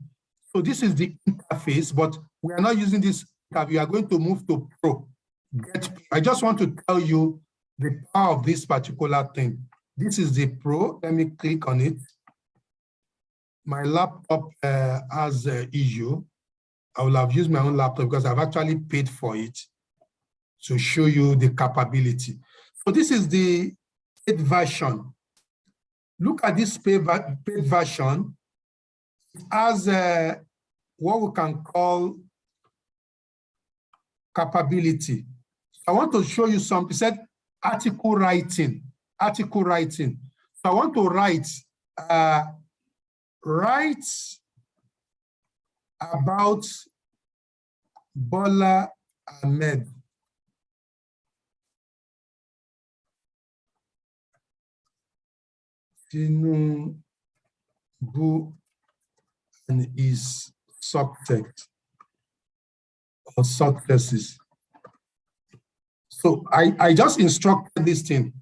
So this is the interface, but we are not using this. We are going to move to Pro. I just want to tell you the power of this particular thing. This is the Pro. Let me click on it. My laptop has an issue. I will have used my own laptop because I've actually paid for it to show you the capability. So this is the paid version. Look at this paid version. It has what we can call capability. I want to show you something. It said article writing. Article writing. So I want to write about Bola Ahmed. Tinubu and his subject or successes. So I just instructed this thing.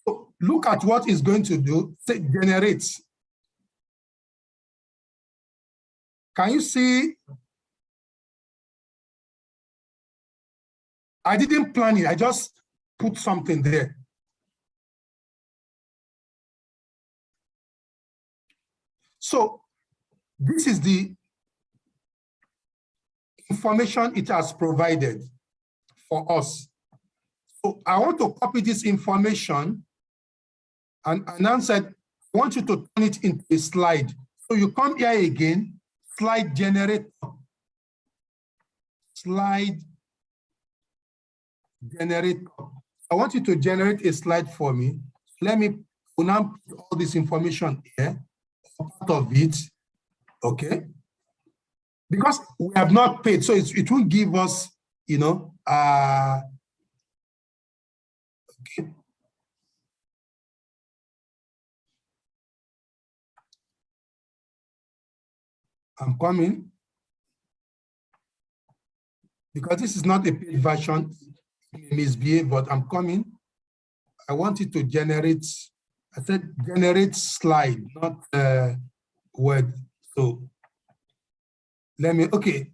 So look at what it's going to do. Say generate. Can you see? I didn't plan it. I just put something there. So this is the information it has provided for us. So I want to copy this information and Anand said, I want you to turn it into a slide. So you come here again, slide generator. Slide generator. I want you to generate a slide for me. Let me now put all this information here, part of it, okay? Because we have not paid, so it will give us, you know, okay. I'm coming. Because this is not a paid version, misbehave, but I'm coming. I want it to generate, I said generate slide, not word. So let me, okay,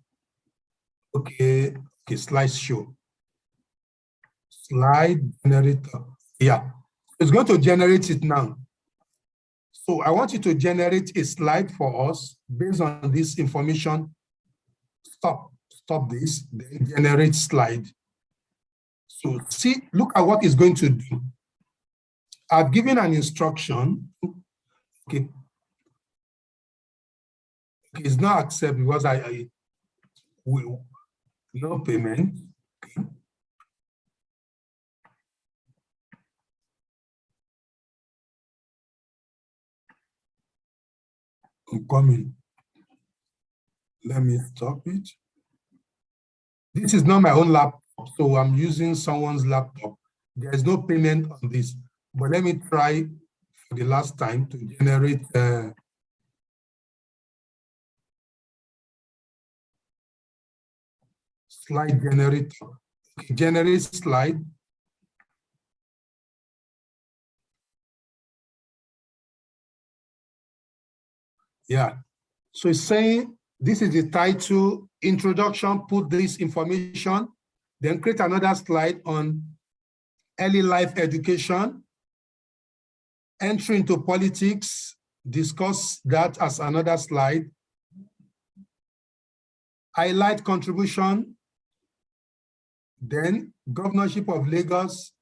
slideshow. Slide generator, yeah. It's going to generate it now. So I want you to generate a slide for us based on this information. Stop this, then generate slide. So see, look at what it's going to do. I've given an instruction. Okay. Okay, it's not accept because I will no payment. Okay. I'm coming. Let me stop it. This is not my own laptop, so I'm using someone's laptop. There is no payment on this, but let me try for the last time to generate slide generator. Okay, generate slide. Yeah, so it's saying this is the title, introduction, put this information, then create another slide on early life education, entry into politics, discuss that as another slide, highlight contribution, then governorship of Lagos,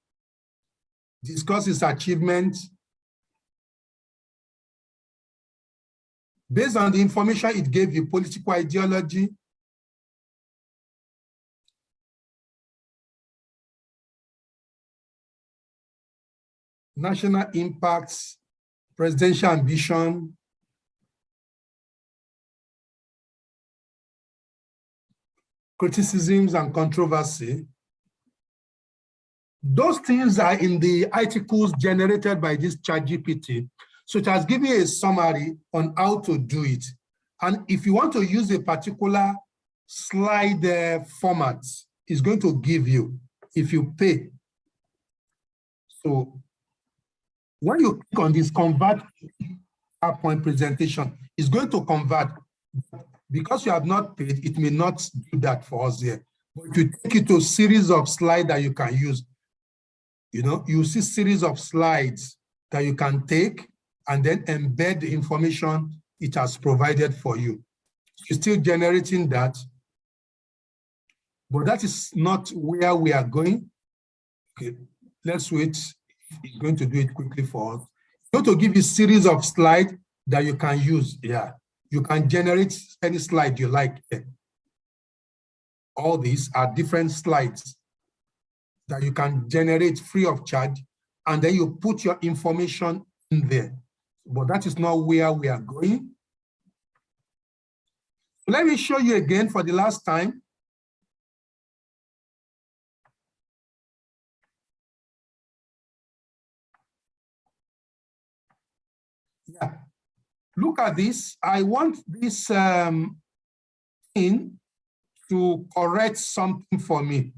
discuss its achievement. Based on the information it gave you, political ideology, national impacts, presidential ambition, criticisms and controversy. Those things are in the articles generated by this ChatGPT. So it has given you a summary on how to do it. And if you want to use a particular slide format, it's going to give you if you pay. So when you click on this convert PowerPoint presentation, it's going to convert. Because you have not paid, it may not do that for us here. But you take it to a series of slides that you can use. You know, you see series of slides that you can take and then embed the information it has provided for you. You're still generating that, but that is not where we are going. Okay, let's wait. It's going to do it quickly for us. I'm going to give you a series of slides that you can use. Yeah, you can generate any slide you like. All these are different slides that you can generate free of charge, and then you put your information in there. But that is not where we are going. Let me show you again for the last time. Yeah, look at this. I want this thing to correct something for me.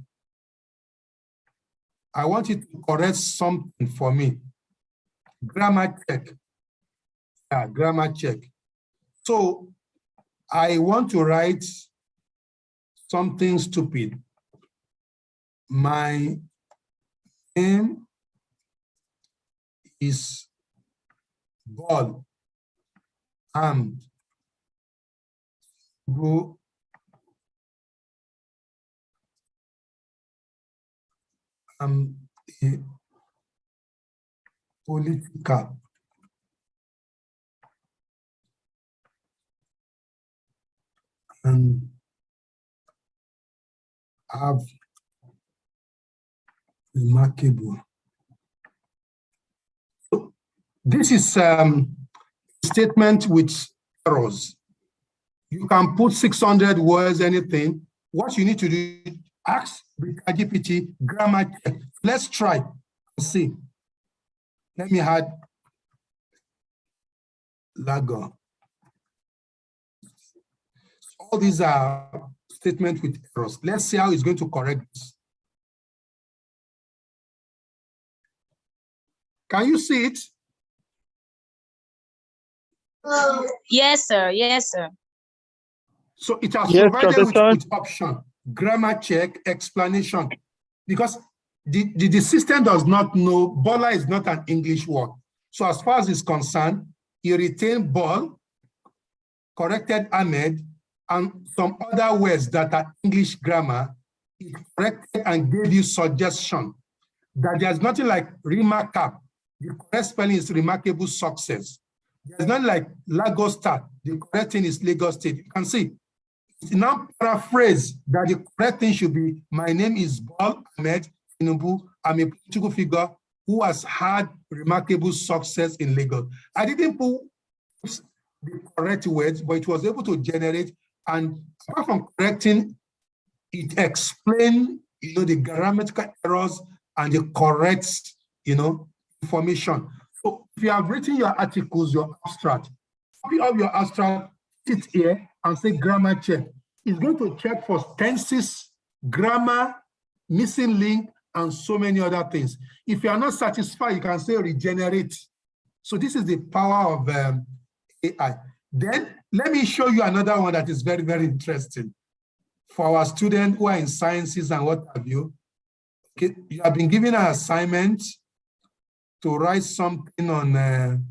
I want it to correct something for me. Grammar check. Yeah, grammar check. So I want to write something stupid. My name is Ball. I'm a political and have remarkable. This is statement with errors. You can put 600 words, anything. What you need to do, ask ChatGPT grammar check. Let's try and see. Let me add Lago. All these are statements with errors. Let's see how it's going to correct this. Can you see it? Yes, sir. Yes, sir. So it has Yes, provided Professor. with option, grammar check, explanation, because the system does not know, Bola is not an English word. So as far as it's concerned, he retained ball, corrected Ahmed, and some other words that are English grammar. He corrected and gave you suggestion that there's nothing like remarkable. The correct spelling is remarkable success. There's not like Lagos State. The correct thing is Lagos State. You can see. It's now paraphrase that the correct thing should be, my name is Bal Ahmed Tinubu. I'm a political figure who has had remarkable success in Lagos. I didn't put the correct words, but it was able to generate, and apart from correcting, it explained, the grammatical errors and the correct, information. So if you have written your articles, your abstract, copy of your abstract, sit here and say grammar check. It's going to check for tenses, grammar, missing link, and so many other things. If you are not satisfied, you can say regenerate. So this is the power of AI. Then let me show you another one that is very, very interesting. For our students who are in sciences and what have you, okay, you have been given an assignment to write something on the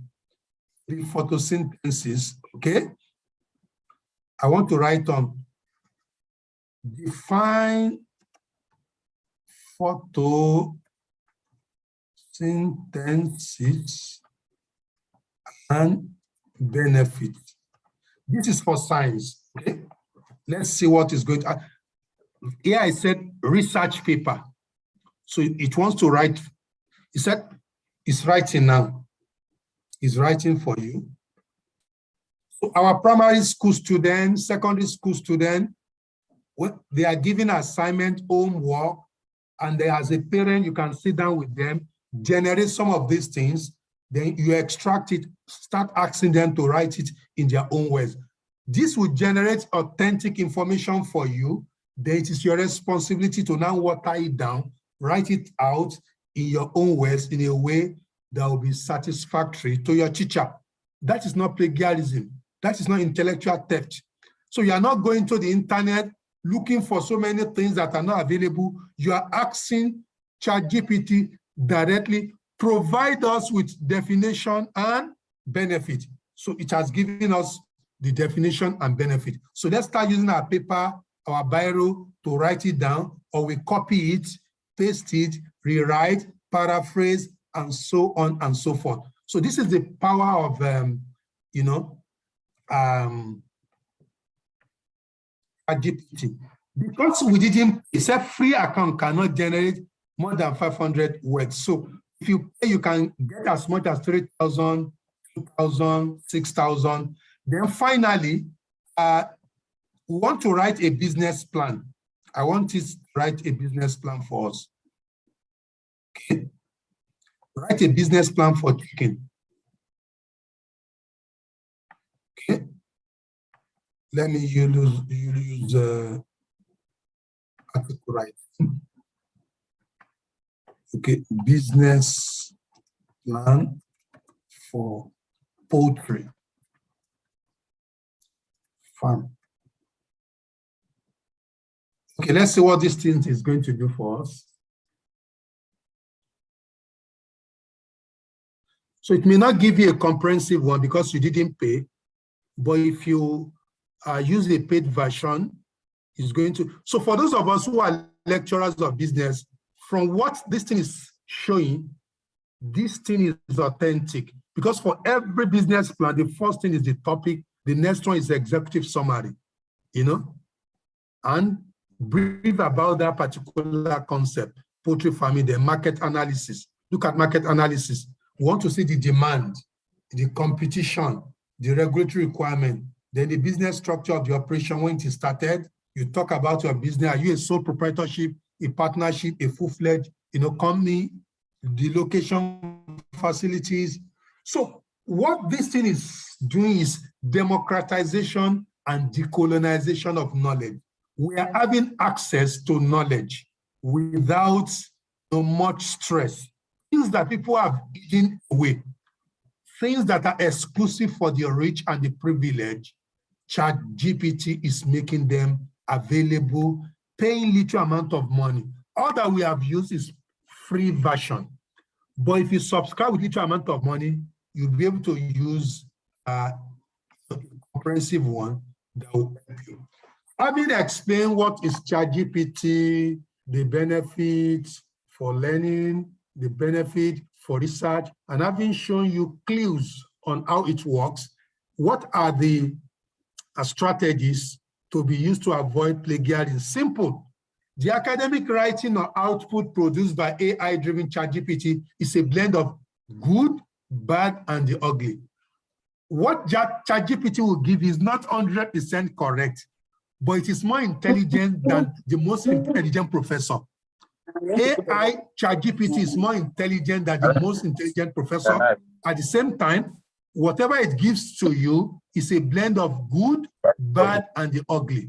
photosynthesis, okay? I want to write on define photosynthesis and benefit. This is for science, okay? Let's see what is going to, here I said research paper. So it wants to write, it said it's writing now. It's writing for you. So our primary school students, secondary school students, they are given assignment, homework, and they, as a parent, you can sit down with them, generate some of these things, then you extract it, start asking them to write it in their own words. This will generate authentic information for you. Then it is your responsibility to now water it down, write it out in your own words in a way that will be satisfactory to your teacher. That is not plagiarism. That is not intellectual theft. So you are not going to the internet looking for so many things that are not available. You are asking ChatGPT directly, provide us with definition and benefit. So it has given us the definition and benefit. So let's start using our paper, our biro to write it down, or we copy it, paste it, rewrite, paraphrase, and so on and so forth. So this is the power of, ChatGPT. Because we didn't, it's a free account cannot generate more than 500 words. So if you pay, you can get as much as 3,000, 2,000, 6,000. Then finally, we want to write a business plan. I want to write a business plan for us. Okay. Write a business plan for chicken. Okay. Let me use article right. Okay, business plan for poultry farm. Okay, let's see what this thing is going to do for us. So it may not give you a comprehensive one because you didn't pay, but if you use a paid version, it's going to. So for those of us who are lecturers of business, from what this thing is showing, this thing is authentic. Because for every business plan, the first thing is the topic, the next one is the executive summary, and brief about that particular concept, poultry farming, the market analysis. Look at market analysis. We want to see the demand, the competition, the regulatory requirement, then the business structure of the operation when it is started. You talk about your business. Are you a sole proprietorship, a partnership, a full-fledged, company, the location, facilities. So what this thing is doing is democratization and decolonization of knowledge. We are having access to knowledge without much stress. Things that people have hidden away, things that are exclusive for the rich and the privileged, ChatGPT is making them available, paying little amount of money. All that we have used is free version. But if you subscribe with little amount of money, you'll be able to use a comprehensive one that will help you. Having explained what is ChatGPT, the benefits for learning, the benefit for research, and having shown you clues on how it works, what are the strategies to be used to avoid plagiarism? Simple. The academic writing or output produced by AI-driven ChatGPT is a blend of good, bad, and the ugly. What ChatGPT will give is not 100% correct, but it is more intelligent than the most intelligent professor. AI ChatGPT is more intelligent than the most intelligent professor. At the same time, whatever it gives to you is a blend of good, bad, and the ugly.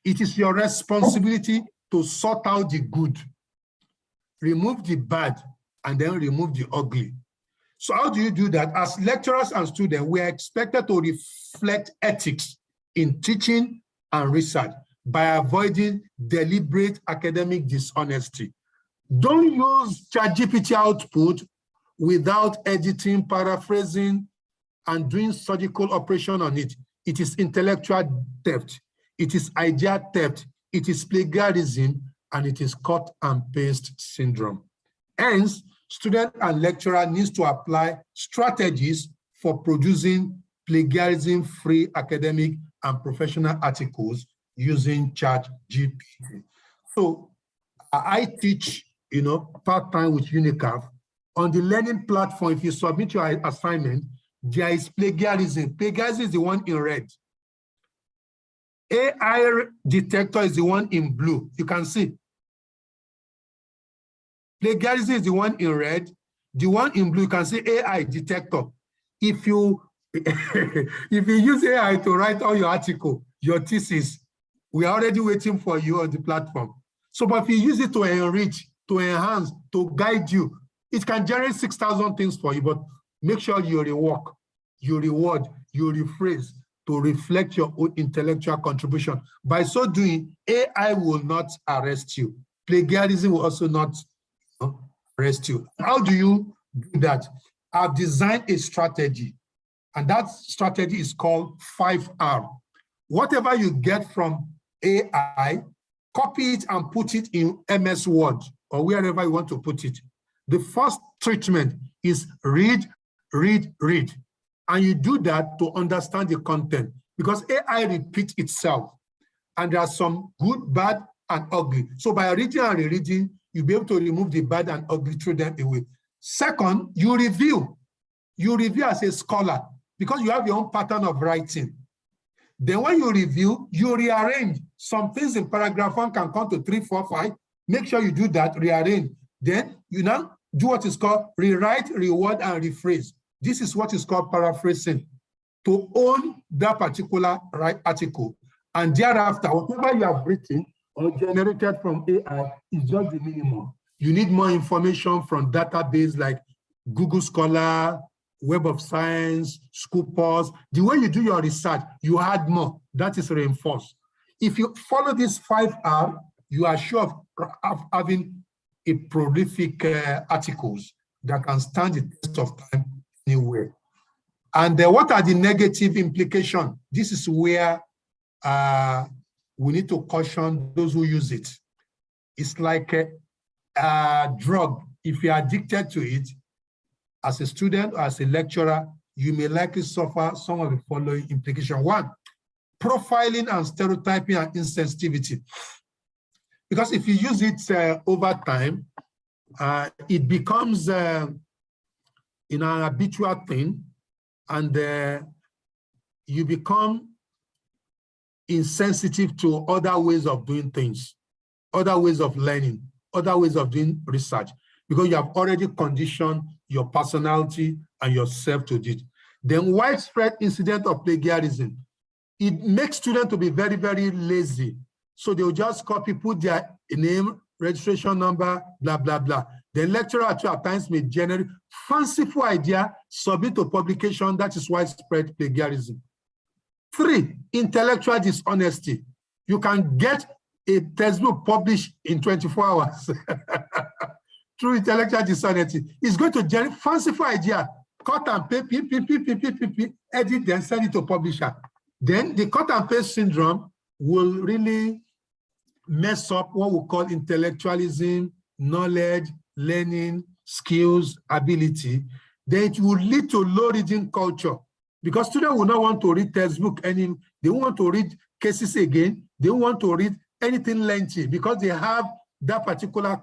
It is your responsibility to sort out the good, remove the bad, and then remove the ugly. So how do you do that? As lecturers and students, we are expected to reflect ethics in teaching and research by avoiding deliberate academic dishonesty. Don't use ChatGPT output without editing, paraphrasing, and doing surgical operation on it. It is intellectual theft. It is idea theft. It is plagiarism, and it is cut and paste syndrome. Hence, student and lecturer needs to apply strategies for producing plagiarism-free academic and professional articles using ChatGPT. So I teach, part-time with UNICAF. On the learning platform, if you submit your assignment, there is plagiarism. Plagiarism is the one in red. AI detector is the one in blue. You can see. Plagiarism is the one in red. The one in blue, you can see AI detector. If you if you use AI to write all your article, your thesis, we are already waiting for you on the platform. So, but if you use it to enrich, to enhance, to guide you, it can generate 6,000 things for you, but make sure you rework, you reward, you rephrase, to reflect your own intellectual contribution. By so doing, AI will not arrest you. Plagiarism will also not arrest you. How do you do that? I've designed a strategy, and that strategy is called 5R. Whatever you get from AI, copy it and put it in MS Word or wherever you want to put it. The first treatment is read, read, read. And you do that to understand the content, because AI repeats itself. And there are some good, bad, and ugly. So by reading and rereading, you'll be able to remove the bad and ugly, throw them away. Second, you review. You review as a scholar, because you have your own pattern of writing. Then when you review, you rearrange. Some things in paragraph 1 can come to 3, 4, 5. Make sure you do that, rearrange. Then you now do what is called rewrite, reword, and rephrase. This is what is called paraphrasing, to own that particular article. And thereafter, whatever you have written or generated from AI is just the minimum. You need more information from database like Google Scholar, Web of Science, Scopus. The way you do your research, you add more. That is reinforced. If you follow this 5R, you are sure of having a prolific articles that can stand the test of time anywhere. And what are the negative implications? This is where we need to caution those who use it. It's like a drug. If you're addicted to it, as a student or as a lecturer, you may likely suffer some of the following implications. 1, profiling and stereotyping and insensitivity. Because if you use it over time, it becomes an habitual thing, and you become insensitive to other ways of doing things, other ways of learning, other ways of doing research, because you have already conditioned your personality and yourself to it. Then widespread incident of plagiarism. It makes students to be very, very lazy. So they'll just copy, put their name, registration number, blah, blah, blah. The lecturer at times may generate fanciful idea, submit to publication. That is widespread plagiarism. 3, intellectual dishonesty. You can get a textbook published in 24 hours through intellectual dishonesty. It's going to generate fanciful idea, cut and paste, edit, then send it to publisher. Then the cut and paste syndrome will really mess up what we call intellectualism, knowledge, learning, skills, ability. Then it will lead to low reading culture, because students will not want to read textbook anymore. They want to read cases again. They want to read anything lengthy, because they have that particular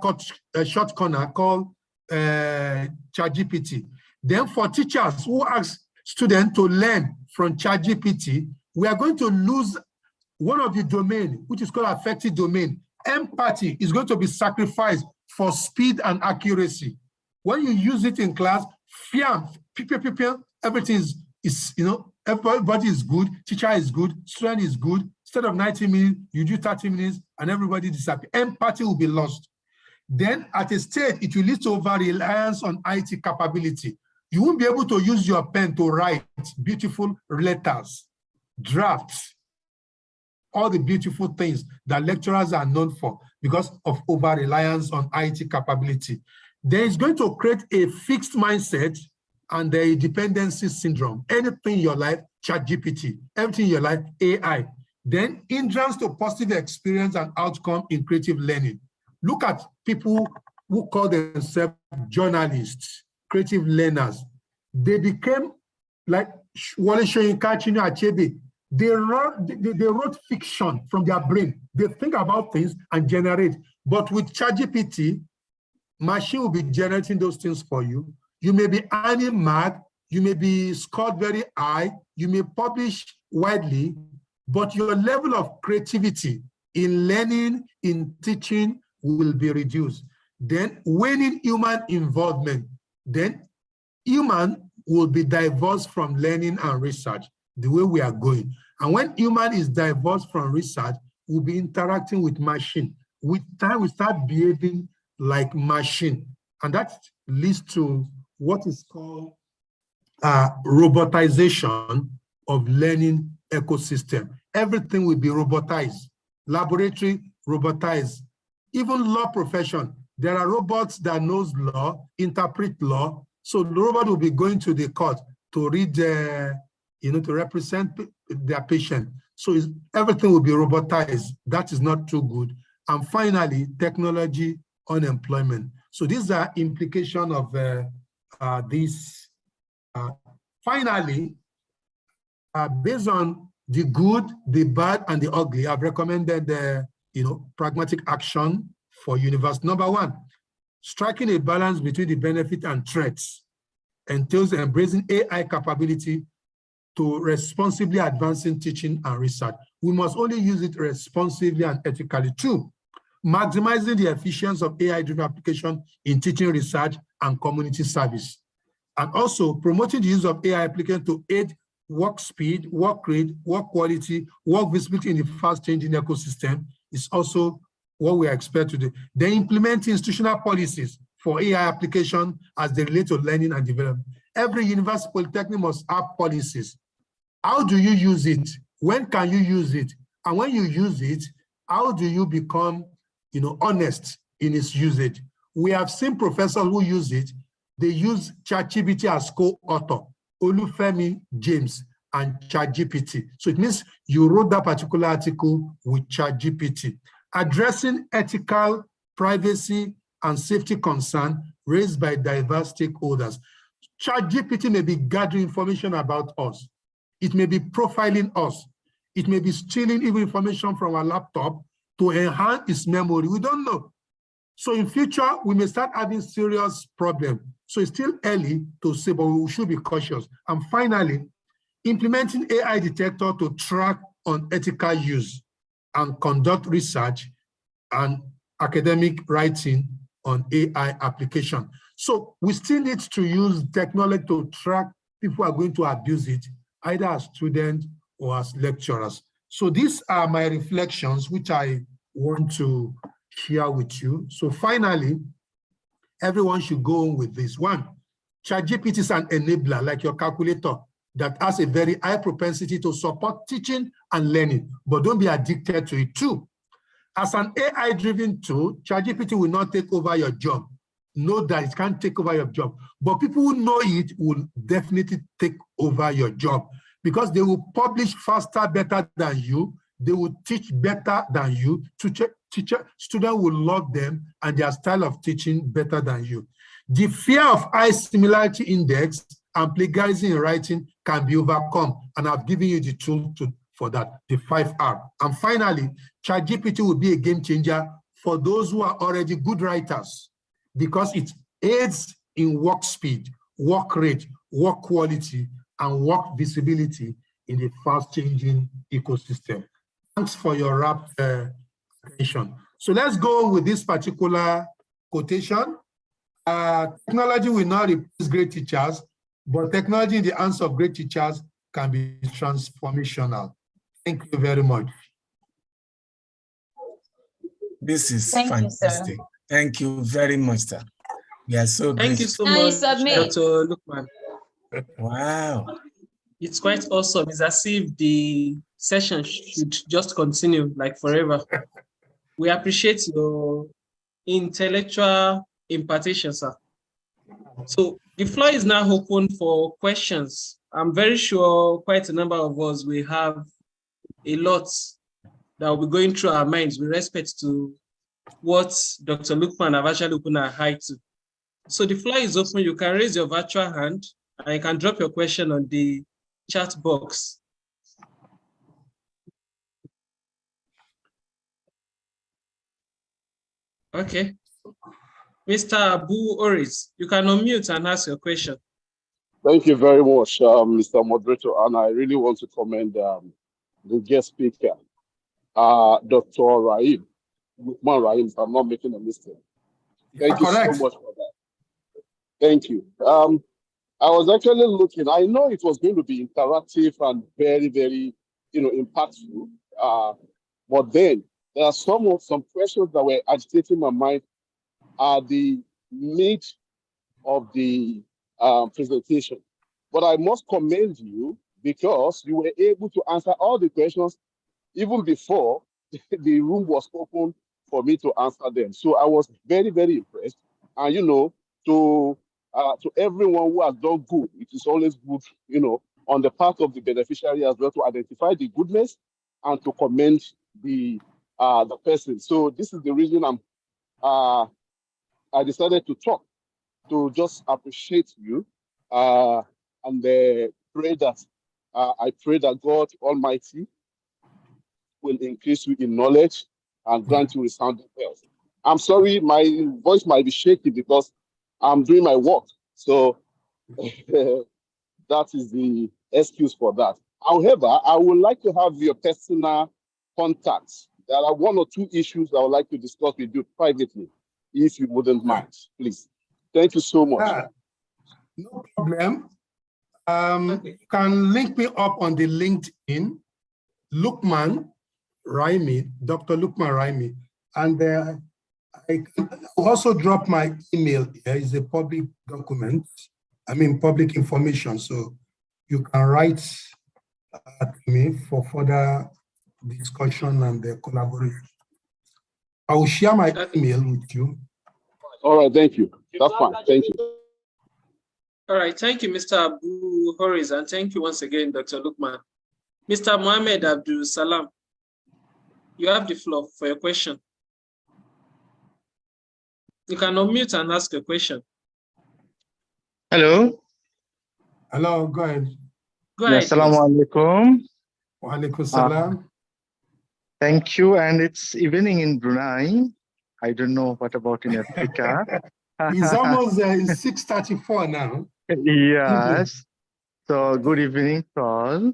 short corner called ChatGPT. Then for teachers who ask students to learn from ChatGPT, we are going to lose one of the domain, which is called affective domain. Empathy is going to be sacrificed for speed and accuracy. When you use it in class, everything is, everybody is good, teacher is good, student is good. Instead of 90 minutes, you do 30 minutes and everybody disappears. Empathy will be lost. Then at a stage, it will lead to over-reliance on IT capability. You won't be able to use your pen to write beautiful letters, drafts, all the beautiful things that lecturers are known for because of over-reliance on IT capability. There is going to create a fixed mindset and a dependency syndrome. Anything in your life, ChatGPT, everything in your life, AI. Then hindrance to positive experience and outcome in creative learning. Look at people who call themselves journalists, creative learners. They became like Wale Soyinka, Chinua Achebe. They wrote fiction from their brain. They think about things and generate. But with ChatGPT, machine will be generating those things for you. You may be earning mark, you may be scored very high, you may publish widely, but your level of creativity in learning, in teaching will be reduced. Then waning human involvement, then human will be divorced from learning and research, the way we are going. And when human is divorced from research, we'll be interacting with machine. With time, we start behaving like machine. And that leads to what is called robotization of learning ecosystem. Everything will be robotized. Laboratory, robotized. Even law profession, there are robots that knows law, interpret law. So the robot will be going to the court to read, to represent their patient. So everything will be robotized. That is not too good. And finally, technology unemployment. So these are implications of this. Finally, based on the good, the bad, and the ugly, I've recommended pragmatic action for university. Number one, striking a balance between the benefit and threats entails embracing AI capability to responsibly advancing teaching and research. We must only use it responsibly and ethically. Two, maximizing the efficiency of AI-driven application in teaching, research, and community service. And also promoting the use of AI application to aid work speed, work rate, work quality, work visibility in the fast-changing ecosystem is also what we expect to do. Then implementing institutional policies for AI application as they relate to learning and development. Every university polytechnic must have policies. How do you use it? When can you use it? And when you use it, how do you become honest in its usage? We have seen professors who use it. They use ChatGPT as co-author, Olufemi James and ChatGPT. So it means you wrote that particular article with ChatGPT. Addressing ethical, privacy, and safety concern raised by diverse stakeholders. ChatGPT may be gathering information about us. It may be profiling us. It may be stealing even information from our laptop to enhance its memory. We don't know. So in future, we may start having serious problems. So it's still early to say, but we should be cautious. And finally, implementing AI detector to track unethical use and conduct research and academic writing on AI application. So we still need to use technology to track people who are going to abuse it, either as students or as lecturers. So these are my reflections, which I want to share with you. So finally, everyone should go on with this. One, ChatGPT is an enabler, like your calculator, that has a very high propensity to support teaching and learning, but don't be addicted to it. Two, as an AI-driven tool, ChatGPT will not take over your job. Know that it can't take over your job, but people who know it will definitely take over your job because they will publish faster, better than you. They will teach better than you. Students will love them and their style of teaching better than you. The fear of high similarity index and plagiarism in writing can be overcome, and I've given you the tool for that, the 5R. And finally, ChatGPT will be a game changer for those who are already good writers because it aids in work speed, work rate, work quality, and work visibility in the fast-changing ecosystem. Thanks for your rapt attention. So let's go with this particular quotation. Technology will not replace great teachers, but technology in the hands of great teachers can be transformational. Thank you very much. This is fantastic. Thank you very much, sir. We are so grateful. Thank you so much, Dr. Lukman. Wow. It's quite awesome. It's as if the session should just continue like forever. We appreciate your intellectual impartation, sir. So the floor is now open for questions. I'm very sure quite a number of us will have a lot that will be going through our minds with respect to what Dr. Lukman have actually opened our eye to. So the floor is open. You can raise your virtual hand and you can drop your question on the chat box. Okay. Mr. Abu Oris, you can unmute and ask your question. Thank you very much, Mr. Moderator. And I really want to commend the guest speaker, Dr. Rahim, Lukman Rahim, if I'm not making a mistake. Thank you so much for that. Thank you. I was actually looking, I know it was going to be interactive and very, very, impactful. But then there are some questions that were agitating my mind at the mid of the presentation. But I must commend you because you were able to answer all the questions even before the room was open for me to answer them. So I was very, very impressed. And, to everyone who has done good, it is always good, on the part of the beneficiary as well, to identify the goodness and to commend the person. So this is the reason I decided to talk, to just appreciate you, and pray that I pray that God Almighty will increase you in knowledge and grant you resounding health. I'm sorry, my voice might be shaky because I'm doing my work. So that is the excuse for that. However, I would like to have your personal contacts. There are one or two issues I would like to discuss with you privately, if you wouldn't mind, please. Thank you so much. No problem. You can link me up on the LinkedIn, Lukman Raimi, Dr. Lukman Raimi. And I can also drop my email here. It's a public document, public information. So you can write to me for further discussion and collaboration. I will share my email with you. All right, thank you. That's fine. Thank you. All right, thank you, Mr. Abu Horis, and thank you once again, Dr. Lukman. Mr. Mohammed Abdul Salam, you have the floor for your question. You can unmute and ask a question. Hello. Hello, go ahead. Go ahead. Assalamu alaikum. Wa alaikum salam. Thank you. And it's evening in Brunei. I don't know what about in Africa. It's almost 6:34 now. Yes. So good evening to all.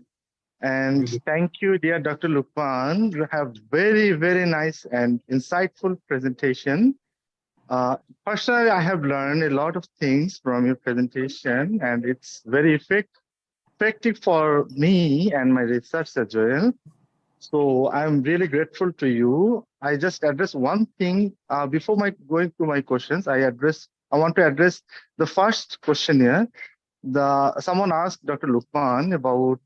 And thank you, dear Dr. Lukman. You have very, very nice and insightful presentation. Personally, I have learned a lot of things from your presentation, and it's very effective for me and my research as well. So I'm really grateful to you. I just address one thing before going to my questions. I want to address the first question here. Someone asked Dr. Lukman about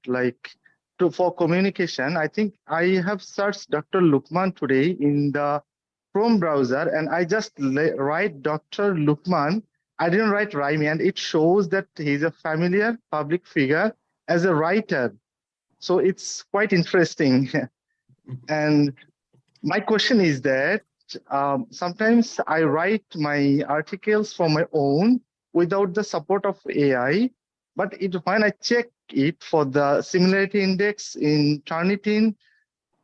for communication. I think I have searched Dr. Lukman today in the Chrome browser, and I just write Dr. Lukman. I didn't write Raimi, and it shows that he's a familiar public figure as a writer. So it's quite interesting. And my question is that sometimes I write my articles for my own without the support of AI, but when I check it for the similarity index in Turnitin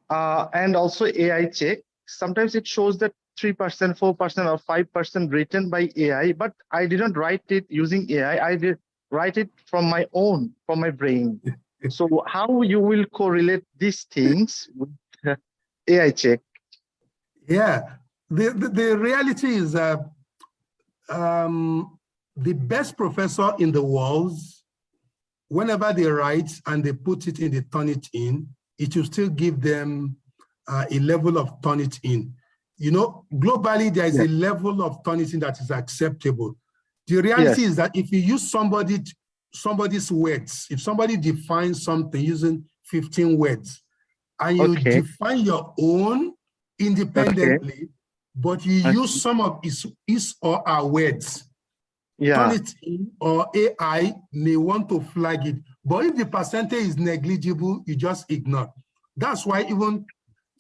and also AI check, sometimes it shows that 3%, 4%, or 5% written by AI, but I didn't write it using AI. I did write it from my own, from my brain. So how you will correlate these things with AI check? Yeah, the reality is that the best professor in the world, whenever they write and they put it in the Turnitin, it will still give them a level of Turnitin. Globally, there is a level of Turnitin that is acceptable. The reality is that if you use somebody's words, if somebody defines something using 15 words, and you define your own independently, but you use some of his or her words, Turnitin or AI may want to flag it. But if the percentage is negligible, you just ignore. That's why even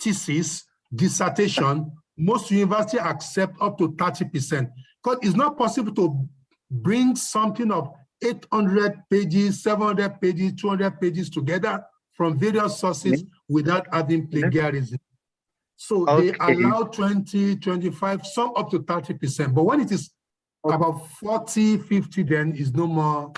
thesis, dissertation, most universities accept up to 30%. Because it's not possible to bring something of 800 pages, 700 pages, 200 pages together from various sources without having plagiarism. So they allow 20, 25, some up to 30%. But when it is about 40, 50, then it's no more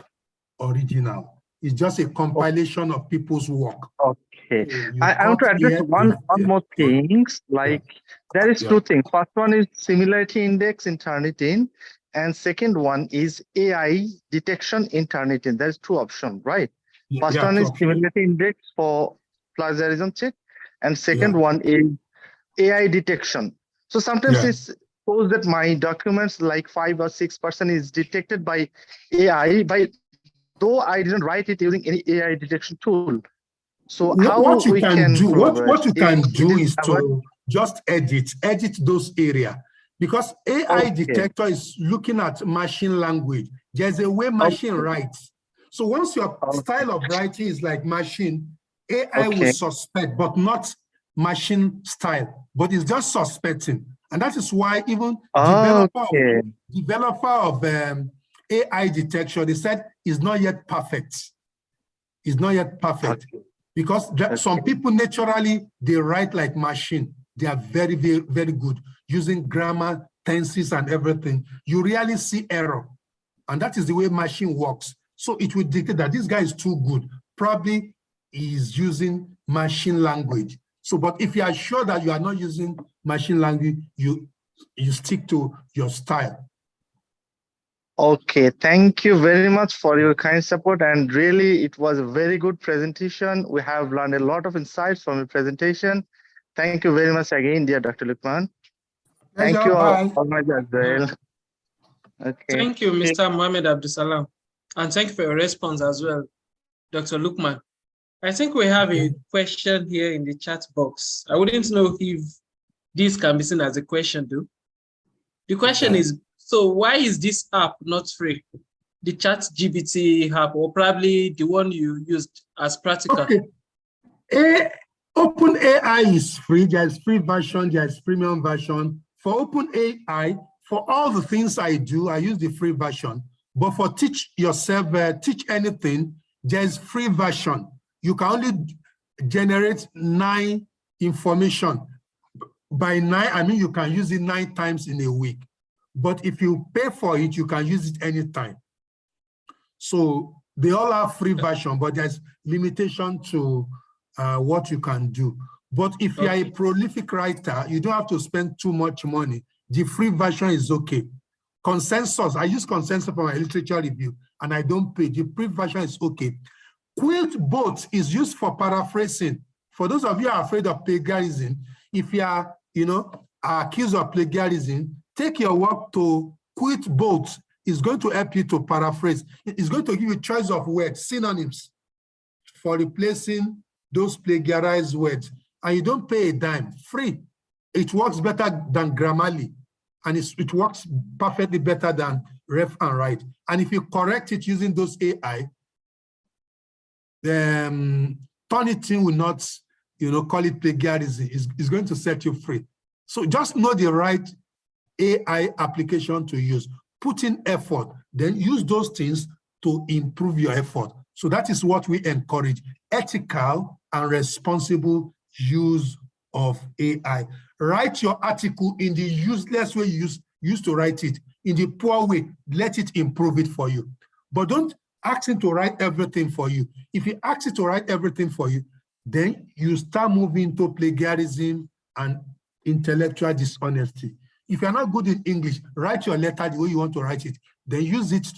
original. It's just a compilation of people's work. Okay. So I want to address one more thing. There is two things. First one is similarity index in Turnitin, and second one is AI detection in Turnitin. There's two options, right? First one is similarity index for plagiarism check, and second one is AI detection. So sometimes it's suppose that my documents like 5 or 6% is detected by AI by though I didn't write it using any AI detection tool. So What how you we can can do, progress? what you can do is about to just edit those areas, because AI detector is looking at machine language. There's a way machine writes. So once your style of writing is like machine, AI will suspect, but not machine style, but it's just suspecting. And that is why even developer of AI detection, they said is not yet perfect. It's not yet perfect. Because some people naturally, they write like machine. They are very, very, very good using grammar, tenses, and everything. You really see error. And that is the way machine works. So it will dictate that this guy is too good. Probably is using machine language. So, but if you are sure that you are not using machine language, you stick to your style. Okay, thank you very much for your kind support, and really it was a very good presentation. We have learned a lot of insights from your presentation. Thank you very much again, dear Dr. Lukman. Thank you all much as well. Okay. Thank you, Mr. Mohammed Abdusalam. And thank you for your response as well, Dr. Lukman. I think we have a question here in the chat box. I wouldn't know if this can be seen as a question, though. The question is, so why is this app not free? The ChatGPT app, or probably the one you used as practical? Okay. OpenAI is free. There's free version, there's premium version. For OpenAI, for all the things I do, I use the free version. But for teach yourself, teach anything, there's free version. You can only generate 9 information. By 9, I mean you can use it 9 times in a week. But if you pay for it, you can use it anytime. So they all have free version, but there's limitation to what you can do. But if you are a prolific writer, you don't have to spend too much money. The free version is okay. Consensus, I use Consensus for my literature review, and I don't pay. The free version is okay. Quiltbot is used for paraphrasing. For those of you who are afraid of plagiarism, if you are, accused of plagiarism, take your work to Quiltbot. It's going to help you to paraphrase. It's going to give you choice of words, synonyms, for replacing those plagiarized words. And you don't pay a dime, free. It works better than Grammarly, and it works perfectly better than Ref and Write. And if you correct it using those AI, the Turnitin will not, call it plagiarism. It's going to set you free. So just know the right AI application to use. Put in effort, then use those things to improve your effort. So that is what we encourage: ethical and responsible use of AI. Write your article in the useless way you used to write it. In the poor way, let it improve it for you. But don't ask it to write everything for you. If you ask it to write everything for you, then you start moving to plagiarism and intellectual dishonesty. If you're not good in English, write your letter the way you want to write it. Then use it,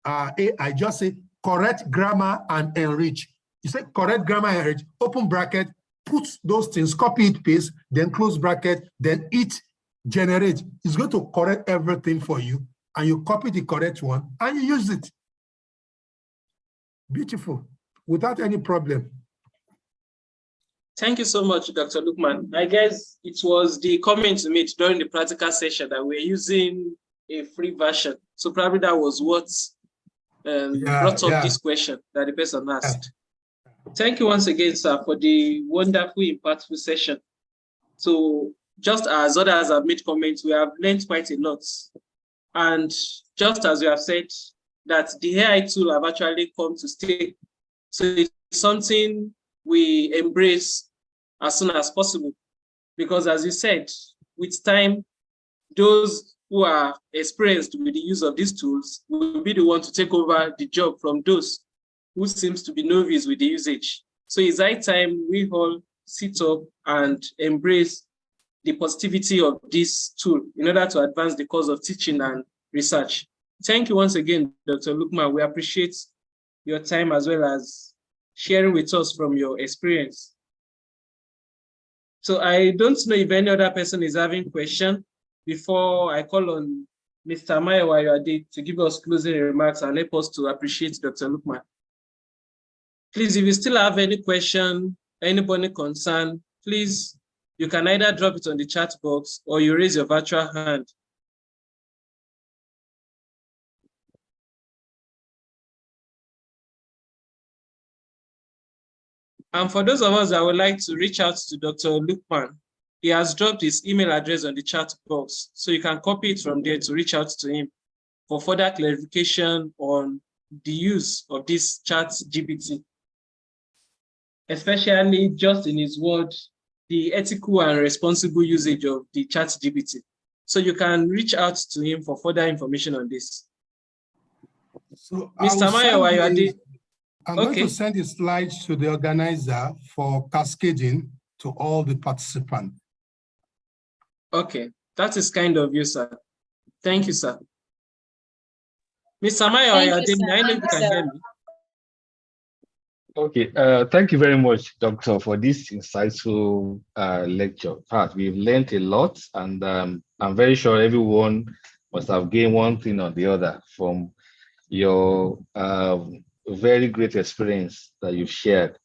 AI, just say correct grammar and enrich. You say correct grammar and enrich, open bracket, put those things, copy it, paste, then close bracket, then it generate. It's going to correct everything for you, and you copy the correct one and you use it. Beautiful, without any problem. Thank you so much, Dr. Lukman. I guess it was the comment you made during the practical session that we're using a free version. So probably that was what brought up this question that the person asked. Thank you once again, sir, for the wonderful, impactful session. So just as others have made comments, we have learned quite a lot. And just as you have said, that the AI tool have actually come to stay. So it's something we embrace as soon as possible. Because as you said, with time, those who are experienced with the use of these tools will be the one to take over the job from those who seems to be novice with the usage. So it's high time we all sit up and embrace the positivity of this tool in order to advance the cause of teaching and research. Thank you once again, Dr. Lukman. We appreciate your time as well as sharing with us from your experience. So I don't know if any other person is having a question before I call on Mr. Mayowa to give us closing remarks and help us to appreciate Dr. Lukman. Please, if you still have any question, anybody concern, please, you can either drop it on the chat box or you raise your virtual hand. And for those of us that would like to reach out to Dr. Lukman, he has dropped his email address on the chat box, so you can copy it from there to reach out to him for further clarification on the use of this ChatGPT, especially just in his word, the ethical and responsible usage of the ChatGPT. So you can reach out to him for further information on this. So Mr. Mayowa, I'm going to send the slides to the organizer for cascading to all the participants. Okay, that is kind of you, sir. Thank you, sir. Mr. Mayowa, I know you can hear me. Okay, thank you very much, Doctor, for this insightful lecture. We've learned a lot, and I'm very sure everyone must have gained one thing or the other from your very great experience that you've shared.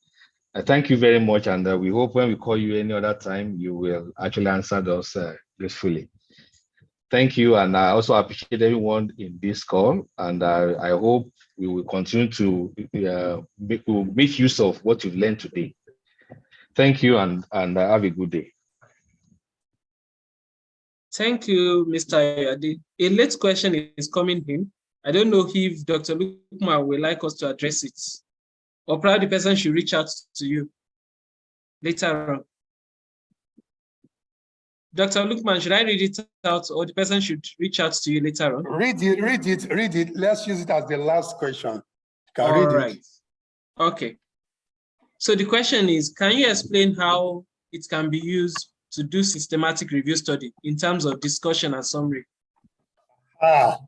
Thank you very much, and we hope when we call you any other time, you will actually answer us gracefully. Thank you, and I also appreciate everyone in this call, and I hope we will continue to make use of what you've learned today. Thank you, and have a good day. Thank you, Mr. Ayade. A late question is coming in. I don't know if Dr. Lukman would like us to address it, or probably the person should reach out to you later on. Dr. Lukman, should I read it out, or the person should reach out to you later on? Read it. Let's use it as the last question. All right. Okay. So the question is, can you explain how it can be used to do systematic review study in terms of discussion and summary? If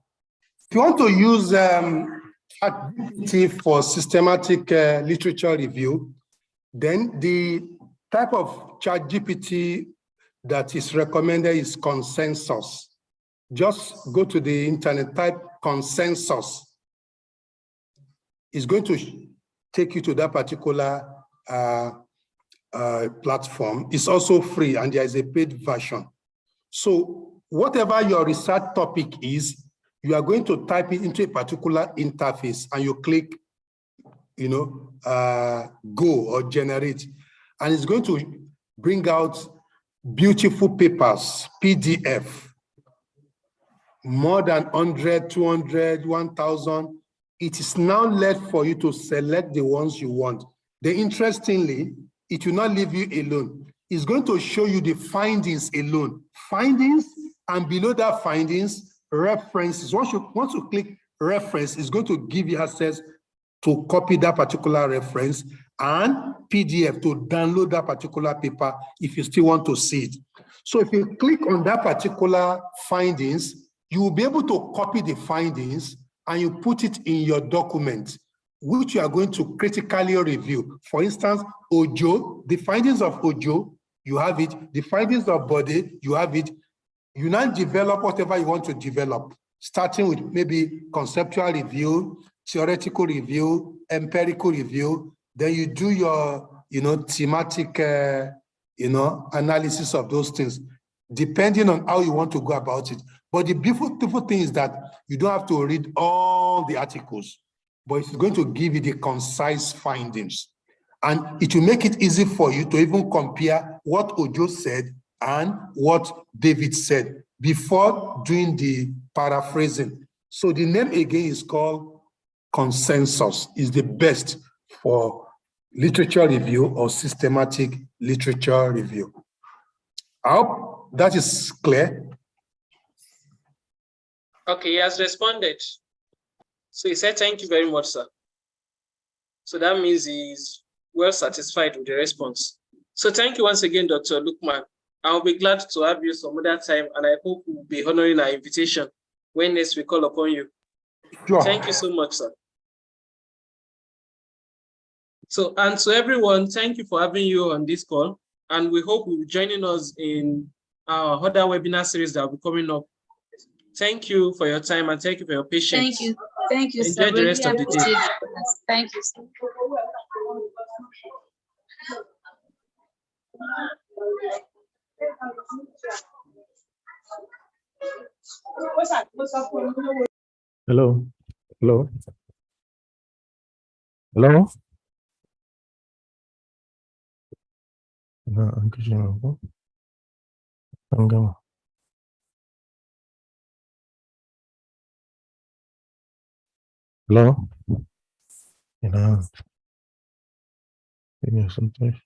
you want to use ChatGPT for systematic literature review, then the type of ChatGPT that is recommended is consensus. Just go to the internet, type consensus. It's going to take you to that particular platform. It's also free, and there is a paid version. So whatever your research topic is, you are going to type it into a particular interface, and you click, go or generate, and it's going to bring out beautiful papers, PDF, more than 100, 200, 1,000. It is now left for you to select the ones you want. Then interestingly, it will not leave you alone. It's going to show you the findings alone. Findings, and below that findings, references. Once you click reference, it's going to give you access to copy that particular reference and PDF to download that particular paper if you still want to see it. So if you click on that particular findings, you will be able to copy the findings and you put it in your document, which you are going to critically review. For instance, Ojo, the findings of Ojo, you have it. The findings of Bode, you have it. You now develop whatever you want to develop, starting with maybe conceptual review, theoretical review, empirical review. Then you do your, thematic, analysis of those things, depending on how you want to go about it. But the beautiful thing is that you don't have to read all the articles, but it's going to give you the concise findings. And it will make it easy for you to even compare what Ojo said and what David said before doing the paraphrasing. So the name again is called Consensus. Is the best for literature review or systematic literature review. I hope that is clear. Okay, he has responded. So he said, thank you very much, sir. So that means he's well satisfied with the response. So thank you once again, Dr. Lukman. I'll be glad to have you some other time, and I hope we'll be honoring our invitation when next we call upon you. Sure. Thank you so much, sir. So, and to everyone, thank you for having you on this call, and we hope you'll be joining us in our other webinar series that will be coming up Thank you for your time and thank you for your patience. Thank you, sir. Enjoy the rest of the day. Thank you, sir. Hello. Hello. Hello. Hello. Give me something.